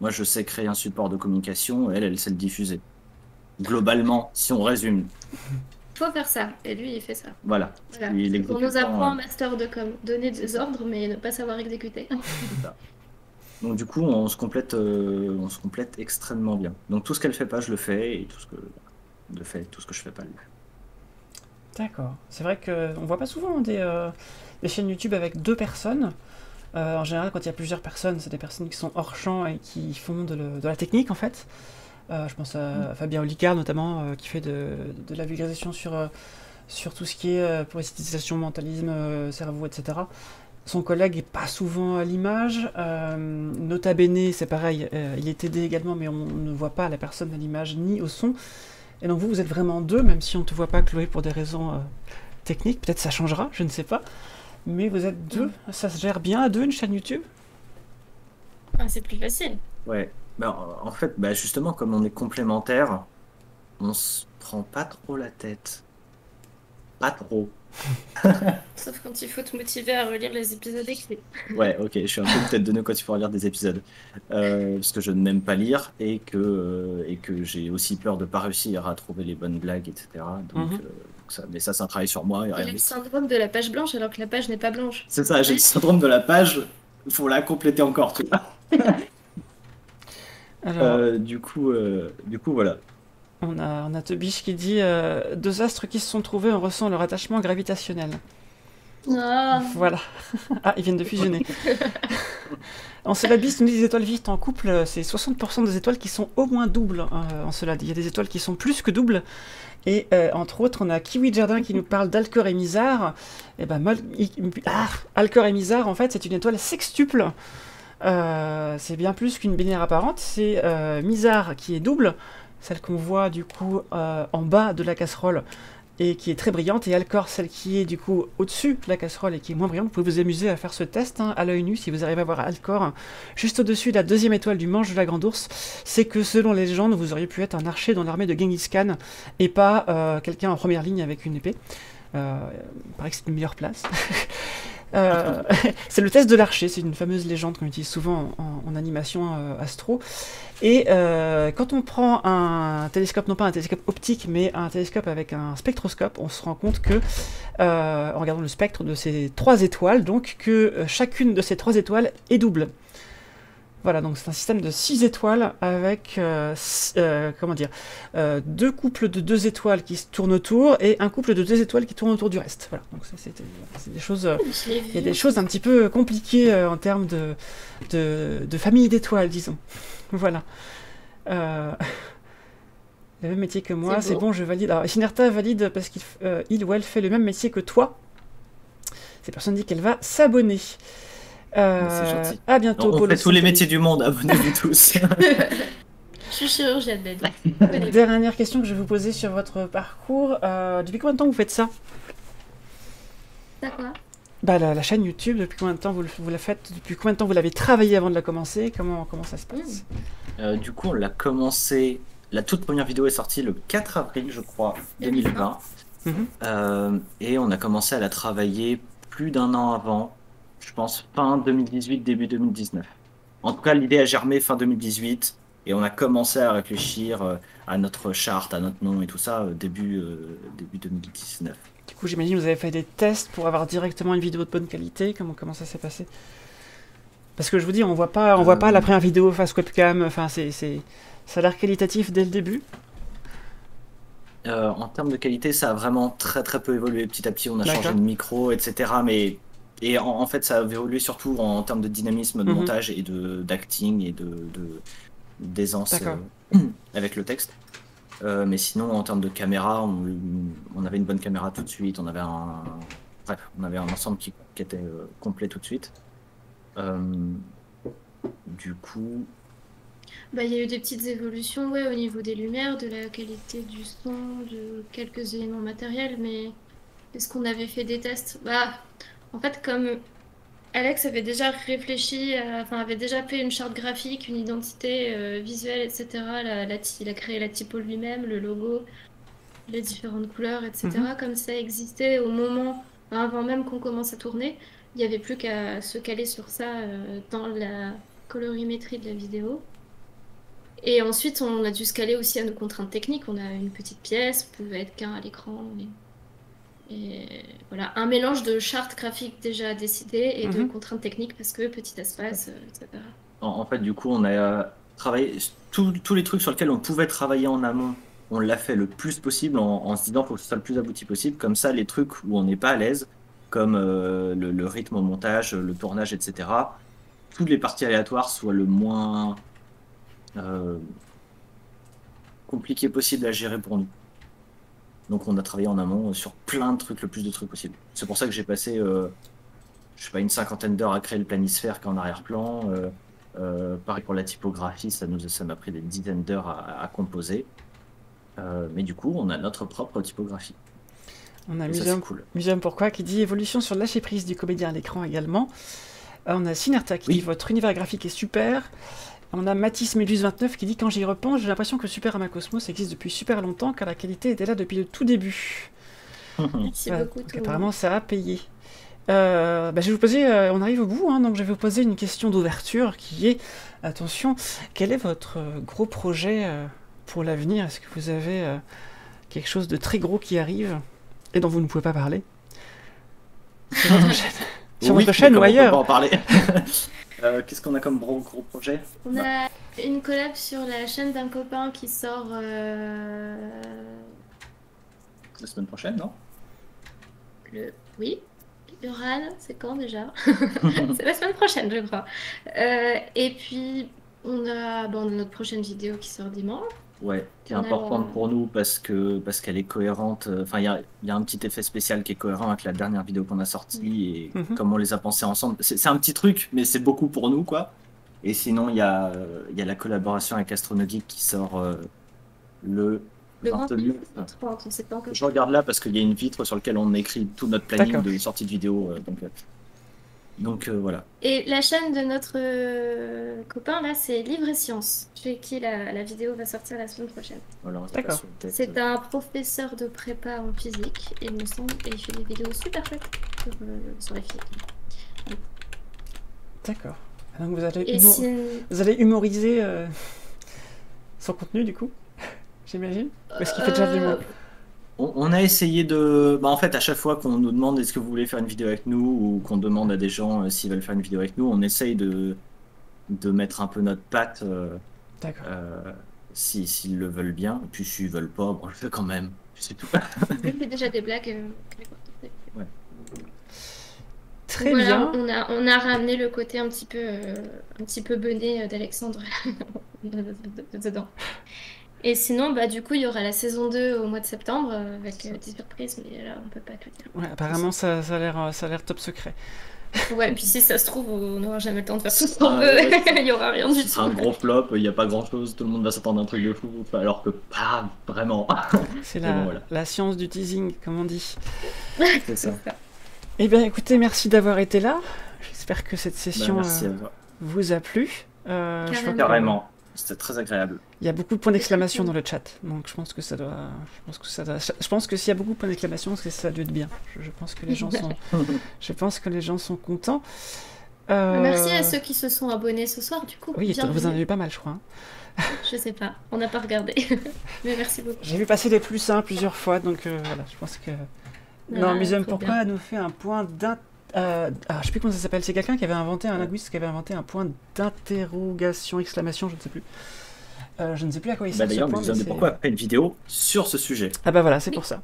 [SPEAKER 2] Moi, je sais créer un support de communication, elle sait le diffuser. Globalement, si on résume,
[SPEAKER 3] Faut faire ça. Et lui, il fait ça.
[SPEAKER 2] voilà.
[SPEAKER 3] Voilà.
[SPEAKER 2] Puis
[SPEAKER 3] On nous
[SPEAKER 2] l'exécutant,
[SPEAKER 3] apprend en master de com. Donner des ordres, mais ne pas savoir exécuter.
[SPEAKER 2] c'est ça. Donc du coup, on se complète extrêmement bien. Donc tout ce qu'elle fait pas, je le fais, et tout ce que je fais pas, elle le fait.
[SPEAKER 1] D'accord. C'est vrai qu'on voit pas souvent des chaînes YouTube avec deux personnes. En général, quand il y a plusieurs personnes, c'est des personnes qui sont hors champ et qui font de la technique en fait. Je pense à Fabien Olicard notamment, qui fait de la vulgarisation sur tout ce qui est politisation, mentalisme, cerveau, etc. Son collègue est pas souvent à l'image. Nota Bene, c'est pareil, il est aidé également, mais on ne voit pas la personne à l'image ni au son. Et donc vous êtes vraiment deux, même si on ne te voit pas, Chloé, pour des raisons techniques. Peut-être ça changera, je ne sais pas. Mais vous êtes deux, ça se gère bien à deux, une chaîne YouTube?
[SPEAKER 3] Ah, c'est plus facile.
[SPEAKER 2] Ouais. Ben, en fait, bah, justement, comme on est complémentaires, on se prend pas trop la tête. Pas trop.
[SPEAKER 3] Sauf quand il faut te motiver à relire les épisodes écrits.
[SPEAKER 2] Ouais, ok, je suis un peu une tête de nœud quand il faut relire des épisodes. Parce que je n'aime pas lire et que j'ai aussi peur de pas réussir à trouver les bonnes blagues, etc. Donc,
[SPEAKER 1] Mhm.
[SPEAKER 2] mais ça, c'est un travail sur moi et
[SPEAKER 3] Il a
[SPEAKER 2] rien
[SPEAKER 3] le
[SPEAKER 2] d'autre.
[SPEAKER 3] syndrome de la page blanche alors que la page n'est pas blanche.
[SPEAKER 2] C'est ça, j'ai le syndrome de la page, faut la compléter encore, tu vois.
[SPEAKER 1] Alors,
[SPEAKER 2] Du coup, voilà.
[SPEAKER 1] on a Tobiche qui dit deux astres qui se sont trouvés, on ressent leur attachement gravitationnel.
[SPEAKER 3] Ah,
[SPEAKER 1] Voilà. Ah, ils viennent de fusionner. Enceladus nous dit des étoiles vivent en couple, c'est 60% des étoiles qui sont au moins doubles. Encelade. Il y a des étoiles qui sont plus que doubles. Et entre autres, on a Kiwi Jardin qui nous parle d'Alcor et Mizar. Et ben, Alcor et Mizar, en fait, c'est une étoile sextuple. C'est bien plus qu'une binaire apparente. C'est Mizar qui est double, celle qu'on voit du coup en bas de la casserole et qui est très brillante, et Alcor, celle qui est du coup au-dessus de la casserole et qui est moins brillante. Vous pouvez vous amuser à faire ce test à l'œil nu si vous arrivez à voir Alcor juste au-dessus de la deuxième étoile du manche de la Grande Ourse. C'est que selon les légendes, vous auriez pu être un archer dans l'armée de Genghis Khan et pas quelqu'un en première ligne avec une épée. Il paraît que c'est une meilleure place. C'est le test de l'archer, c'est une fameuse légende qu'on utilise souvent en animation astro. Et quand on prend un télescope, non pas un télescope optique, mais un télescope avec un spectroscope, on se rend compte que, en regardant le spectre de ces trois étoiles, donc que chacune de ces trois étoiles est double. Voilà, donc c'est un système de 6 étoiles avec deux couples de 2 étoiles qui se tournent autour et un couple de 2 étoiles qui tournent autour du reste. Voilà, donc c'est des choses.
[SPEAKER 3] je l'ai
[SPEAKER 1] Il y a
[SPEAKER 3] vu.
[SPEAKER 1] des choses un petit peu compliquées en termes de famille d'étoiles, disons. Voilà. Le même métier que moi,
[SPEAKER 3] C'est
[SPEAKER 1] c'est
[SPEAKER 3] beau.
[SPEAKER 1] bon, je valide. Alors, Sinerta valide parce qu'il ou elle fait le même métier que toi. Cette personne dit qu'elle va s'abonner.
[SPEAKER 2] C'est gentil.
[SPEAKER 1] À bientôt,
[SPEAKER 2] On
[SPEAKER 1] Polo
[SPEAKER 2] fait tous les
[SPEAKER 1] Santoni.
[SPEAKER 2] métiers du monde, abonnez-vous tous.
[SPEAKER 3] Je suis chirurgienne, d'aide.
[SPEAKER 1] Dernière question que je vais vous poser sur votre parcours. Depuis combien de temps vous faites ça?
[SPEAKER 3] D'accord.
[SPEAKER 1] Bah, la chaîne YouTube, depuis combien de temps vous la faites? Depuis combien de temps vous l'avez travaillé avant de la commencer? Comment ça se passe?
[SPEAKER 2] Du coup, on l'a commencé. La toute première vidéo est sortie le 4 avril, je crois, 2020.
[SPEAKER 1] Mhm.
[SPEAKER 2] Et on a commencé à la travailler plus d'un an avant, je pense fin 2018, début 2019. En tout cas, l'idée a germé fin 2018 et on a commencé à réfléchir à notre charte, à notre nom et tout ça début 2019.
[SPEAKER 1] Du coup, j'imagine que vous avez fait des tests pour avoir directement une vidéo de bonne qualité. Comment ça s'est passé? Parce que je vous dis, on voit pas la première vidéo face webcam. Enfin, ça a l'air qualitatif dès le début.
[SPEAKER 2] En termes de qualité, ça a vraiment très très peu évolué. Petit à petit, on a
[SPEAKER 1] D'accord.
[SPEAKER 2] changé de micro, etc. Mais Et en fait, ça a évolué surtout en termes de dynamisme de
[SPEAKER 1] Mhm.
[SPEAKER 2] montage et d'acting et d'aisance
[SPEAKER 1] D'accord.
[SPEAKER 2] avec le texte. Mais sinon, en termes de caméra, on avait une bonne caméra tout de suite. Bref, on avait un ensemble qui était complet tout de suite. Du coup,
[SPEAKER 3] Bah, il y a eu des petites évolutions, ouais, au niveau des lumières, de la qualité du son, de quelques éléments matériels, mais est-ce qu'on avait fait des tests? Bah, en fait, comme Alex avait déjà réfléchi, enfin, avait déjà fait une charte graphique, une identité visuelle, etc. Il a créé la typo lui-même, le logo, les différentes couleurs,
[SPEAKER 1] Mhm.
[SPEAKER 3] etc. Comme ça existait au moment, avant même qu'on commence à tourner, il n'y avait plus qu'à se caler sur ça dans la colorimétrie de la vidéo. Et ensuite, on a dû se caler aussi à nos contraintes techniques. On a une petite pièce, on pouvait être qu'un à l'écran. Et voilà, un mélange de chartes graphiques déjà décidées et de
[SPEAKER 1] Mhm.
[SPEAKER 3] contraintes techniques parce que petit espace, etc.
[SPEAKER 2] en fait, du coup, on a travaillé tous les trucs sur lesquels on pouvait travailler en amont. On l'a fait le plus possible en se disant faut que ce soit le plus abouti possible. Comme ça, les trucs où on n'est pas à l'aise, comme le rythme au montage, le tournage, etc., toutes les parties aléatoires soient le moins euh, compliqué possible à gérer pour nous. Donc on a travaillé en amont sur plein de trucs, le plus de trucs possible. C'est pour ça que j'ai passé, je sais pas, une cinquantaine d'heures à créer le planisphère qu'en arrière-plan. Pareil pour la typographie, ça m'a pris des dizaines d'heures à composer. Mais du coup, on a notre propre typographie.
[SPEAKER 1] On a
[SPEAKER 2] Et ça, c'est cool.
[SPEAKER 1] Museum Pourquoi qui dit évolution sur le lâcher prise du comédien à l'écran également. On a Sinerta qui
[SPEAKER 2] Oui.
[SPEAKER 1] dit votre univers graphique est super. On a Matisse Méduse 29 qui dit quand j'y repense, j'ai l'impression que Superama Cosmos existe depuis super longtemps car la qualité était là depuis le tout début.
[SPEAKER 3] Merci
[SPEAKER 1] Voilà,
[SPEAKER 3] beaucoup,
[SPEAKER 1] donc
[SPEAKER 3] tout le
[SPEAKER 1] apparemment
[SPEAKER 3] monde.
[SPEAKER 1] ça a payé. Bah, je vais vous poser, on arrive au bout, hein, donc je vais vous poser une question d'ouverture qui est, attention, quel est votre gros projet pour l'avenir? Est-ce que vous avez quelque chose de très gros qui arrive et dont vous ne pouvez pas parler sur votre chaîne, sur
[SPEAKER 2] Oui,
[SPEAKER 1] votre chaîne
[SPEAKER 2] mais
[SPEAKER 1] ou
[SPEAKER 2] comme on peut
[SPEAKER 1] ailleurs?
[SPEAKER 2] pas en parler. Qu'est-ce qu'on a comme gros projet?
[SPEAKER 3] On a une collab sur la chaîne d'un copain qui sort
[SPEAKER 2] La semaine prochaine, non?
[SPEAKER 3] Oui, Yoran, c'est quand déjà? C'est la semaine prochaine, je crois. Et puis, on a notre prochaine vidéo qui sort dimanche.
[SPEAKER 2] Ouais, qui est
[SPEAKER 3] On a
[SPEAKER 2] importante
[SPEAKER 3] la-
[SPEAKER 2] pour nous parce qu'elle est cohérente. Enfin, il y a un petit effet spécial qui est cohérent avec la dernière vidéo qu'on a sortie et
[SPEAKER 1] Mhm.
[SPEAKER 2] comme on les a pensés ensemble. C'est un petit truc, mais c'est beaucoup pour nous, quoi. Et sinon, il y a la collaboration avec Astronautics qui sort le
[SPEAKER 3] Le
[SPEAKER 2] 29.
[SPEAKER 3] 30, on sait pas encore.
[SPEAKER 2] Je regarde là parce qu'il y a une vitre sur laquelle on écrit tout notre planning
[SPEAKER 1] D'accord.
[SPEAKER 2] de sortie de vidéo. Donc voilà.
[SPEAKER 3] Et la chaîne de notre copain, là, c'est Livre et Sciences, chez qui la vidéo va sortir la semaine prochaine.
[SPEAKER 2] Voilà, on
[SPEAKER 1] D'accord.
[SPEAKER 2] passe au tête.
[SPEAKER 3] C'est un professeur de prépa en physique, il me semble, et il fait des vidéos super chouettes sur la physique.
[SPEAKER 1] D'accord. Donc vous allez,
[SPEAKER 3] Et
[SPEAKER 1] vous allez humoriser son contenu du coup, j'imagine? Ou est-ce qu'il fait déjà de l'humour?
[SPEAKER 2] On a essayé de. Bah, en fait, à chaque fois qu'on nous demande est-ce que vous voulez faire une vidéo avec nous ou qu'on demande à des gens s'ils veulent faire une vidéo avec nous, on essaye de mettre un peu notre patte
[SPEAKER 1] D'accord.
[SPEAKER 2] s'ils le veulent bien. Et puis s'ils veulent pas, bon, on le fait quand même. C'est tout.
[SPEAKER 3] Vu que c'est déjà des blagues.
[SPEAKER 1] Très
[SPEAKER 3] Voilà,
[SPEAKER 1] bien.
[SPEAKER 3] on a ramené le côté un petit peu bené d'Alexandre dedans. Et sinon, bah, du coup, il y aura la saison 2 au mois de septembre avec des surprises, mais là, on peut pas tout dire.
[SPEAKER 1] Ouais, apparemment ça a l'air top secret.
[SPEAKER 3] Ouais, puis si ça se trouve, on n'aura jamais le temps de faire tout ce
[SPEAKER 2] Ah,
[SPEAKER 3] qu'on veut.
[SPEAKER 2] ouais,
[SPEAKER 3] Il y aura rien du
[SPEAKER 2] c'est un
[SPEAKER 3] tout.
[SPEAKER 2] gros flop, il n'y a pas grand chose, tout le monde va s'attendre à un truc de fou, alors que pas vraiment.
[SPEAKER 1] C'est
[SPEAKER 2] Mais bon, voilà.
[SPEAKER 1] la science du teasing, comme on dit.
[SPEAKER 2] C'est ça.
[SPEAKER 1] Eh bien écoutez, merci d'avoir été là. J'espère que cette
[SPEAKER 2] Bah,
[SPEAKER 1] session
[SPEAKER 2] merci à toi.
[SPEAKER 1] vous a plu. Je crois que
[SPEAKER 2] Carrément. C'était très agréable.
[SPEAKER 1] il y a beaucoup de points d'exclamation dans le chat, donc je pense que ça doit, je pense que s'il y a beaucoup de points d'exclamation, c'est que ça a dû être bien. Je pense que les gens sont, je pense que les gens sont contents.
[SPEAKER 3] Merci à ceux qui se sont abonnés ce soir, du coup.
[SPEAKER 1] Oui, vous en
[SPEAKER 3] Bienvenue.
[SPEAKER 1] avez eu pas mal, je crois. Hein.
[SPEAKER 3] Je sais pas, on n'a pas regardé. Mais merci beaucoup.
[SPEAKER 1] J'ai vu passer des plus 1 plusieurs fois, donc voilà, je pense que. Non,
[SPEAKER 3] Ah,
[SPEAKER 1] Museum,
[SPEAKER 3] trop
[SPEAKER 1] pourquoi
[SPEAKER 3] bien.
[SPEAKER 1] nous fait un point je sais plus comment ça s'appelle. C'est quelqu'un qui avait inventé, un linguiste qui avait inventé un point d'interrogation, exclamation, je ne sais plus. Je ne sais plus à quoi il
[SPEAKER 2] Bah,
[SPEAKER 1] sert ce
[SPEAKER 2] d'ailleurs,
[SPEAKER 1] point.
[SPEAKER 2] nous avons
[SPEAKER 1] mais
[SPEAKER 2] pourquoi fait une vidéo sur ce sujet.
[SPEAKER 1] Ah bah voilà, c'est
[SPEAKER 3] Oui.
[SPEAKER 1] pour ça.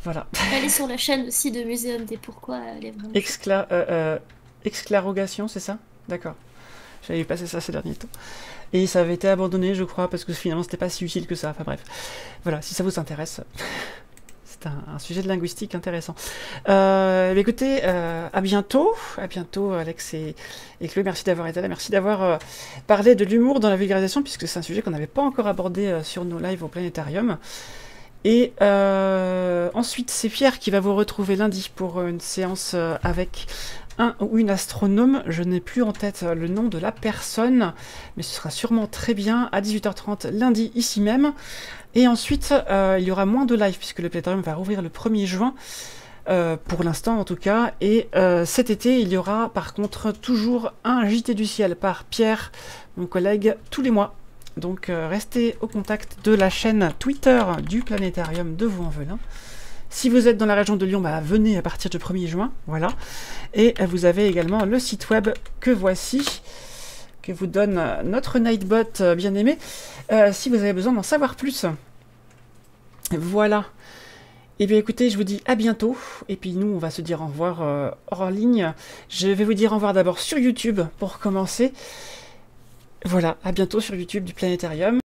[SPEAKER 1] Voilà.
[SPEAKER 3] Allez sur la chaîne aussi de Muséum des Pourquoi. Elle est vraiment...
[SPEAKER 1] Exclarogation, c'est ça? D'accord. J'avais vu passer ça ces derniers temps. Et ça avait été abandonné, je crois, parce que finalement, c'était pas si utile que ça. Enfin bref. Voilà, si ça vous intéresse. C'est un sujet de linguistique intéressant. Écoutez, à bientôt, Alex et Chloé, merci d'avoir été là, merci d'avoir parlé de l'humour dans la vulgarisation, puisque c'est un sujet qu'on n'avait pas encore abordé sur nos lives au Planétarium. Et ensuite, c'est Pierre qui va vous retrouver lundi pour une séance avec un ou une astronome. Je n'ai plus en tête le nom de la personne, mais ce sera sûrement très bien à 18h30 lundi ici même. Et ensuite, il y aura moins de live puisque le Planétarium va rouvrir le 1er juin. Pour l'instant en tout cas, et cet été il y aura par contre toujours un JT du ciel par Pierre, mon collègue, tous les mois. Donc restez au contact de la chaîne Twitter du Planétarium de Vaux-en-Velin. Si vous êtes dans la région de Lyon, bah, venez à partir du 1er juin, voilà. Et vous avez également le site web que voici, que vous donne notre Nightbot bien aimé, si vous avez besoin d'en savoir plus. Voilà. Et bien écoutez, je vous dis à bientôt, et puis nous on va se dire au revoir hors ligne. Je vais vous dire au revoir d'abord sur YouTube pour commencer. Voilà, à bientôt sur YouTube du Planétarium.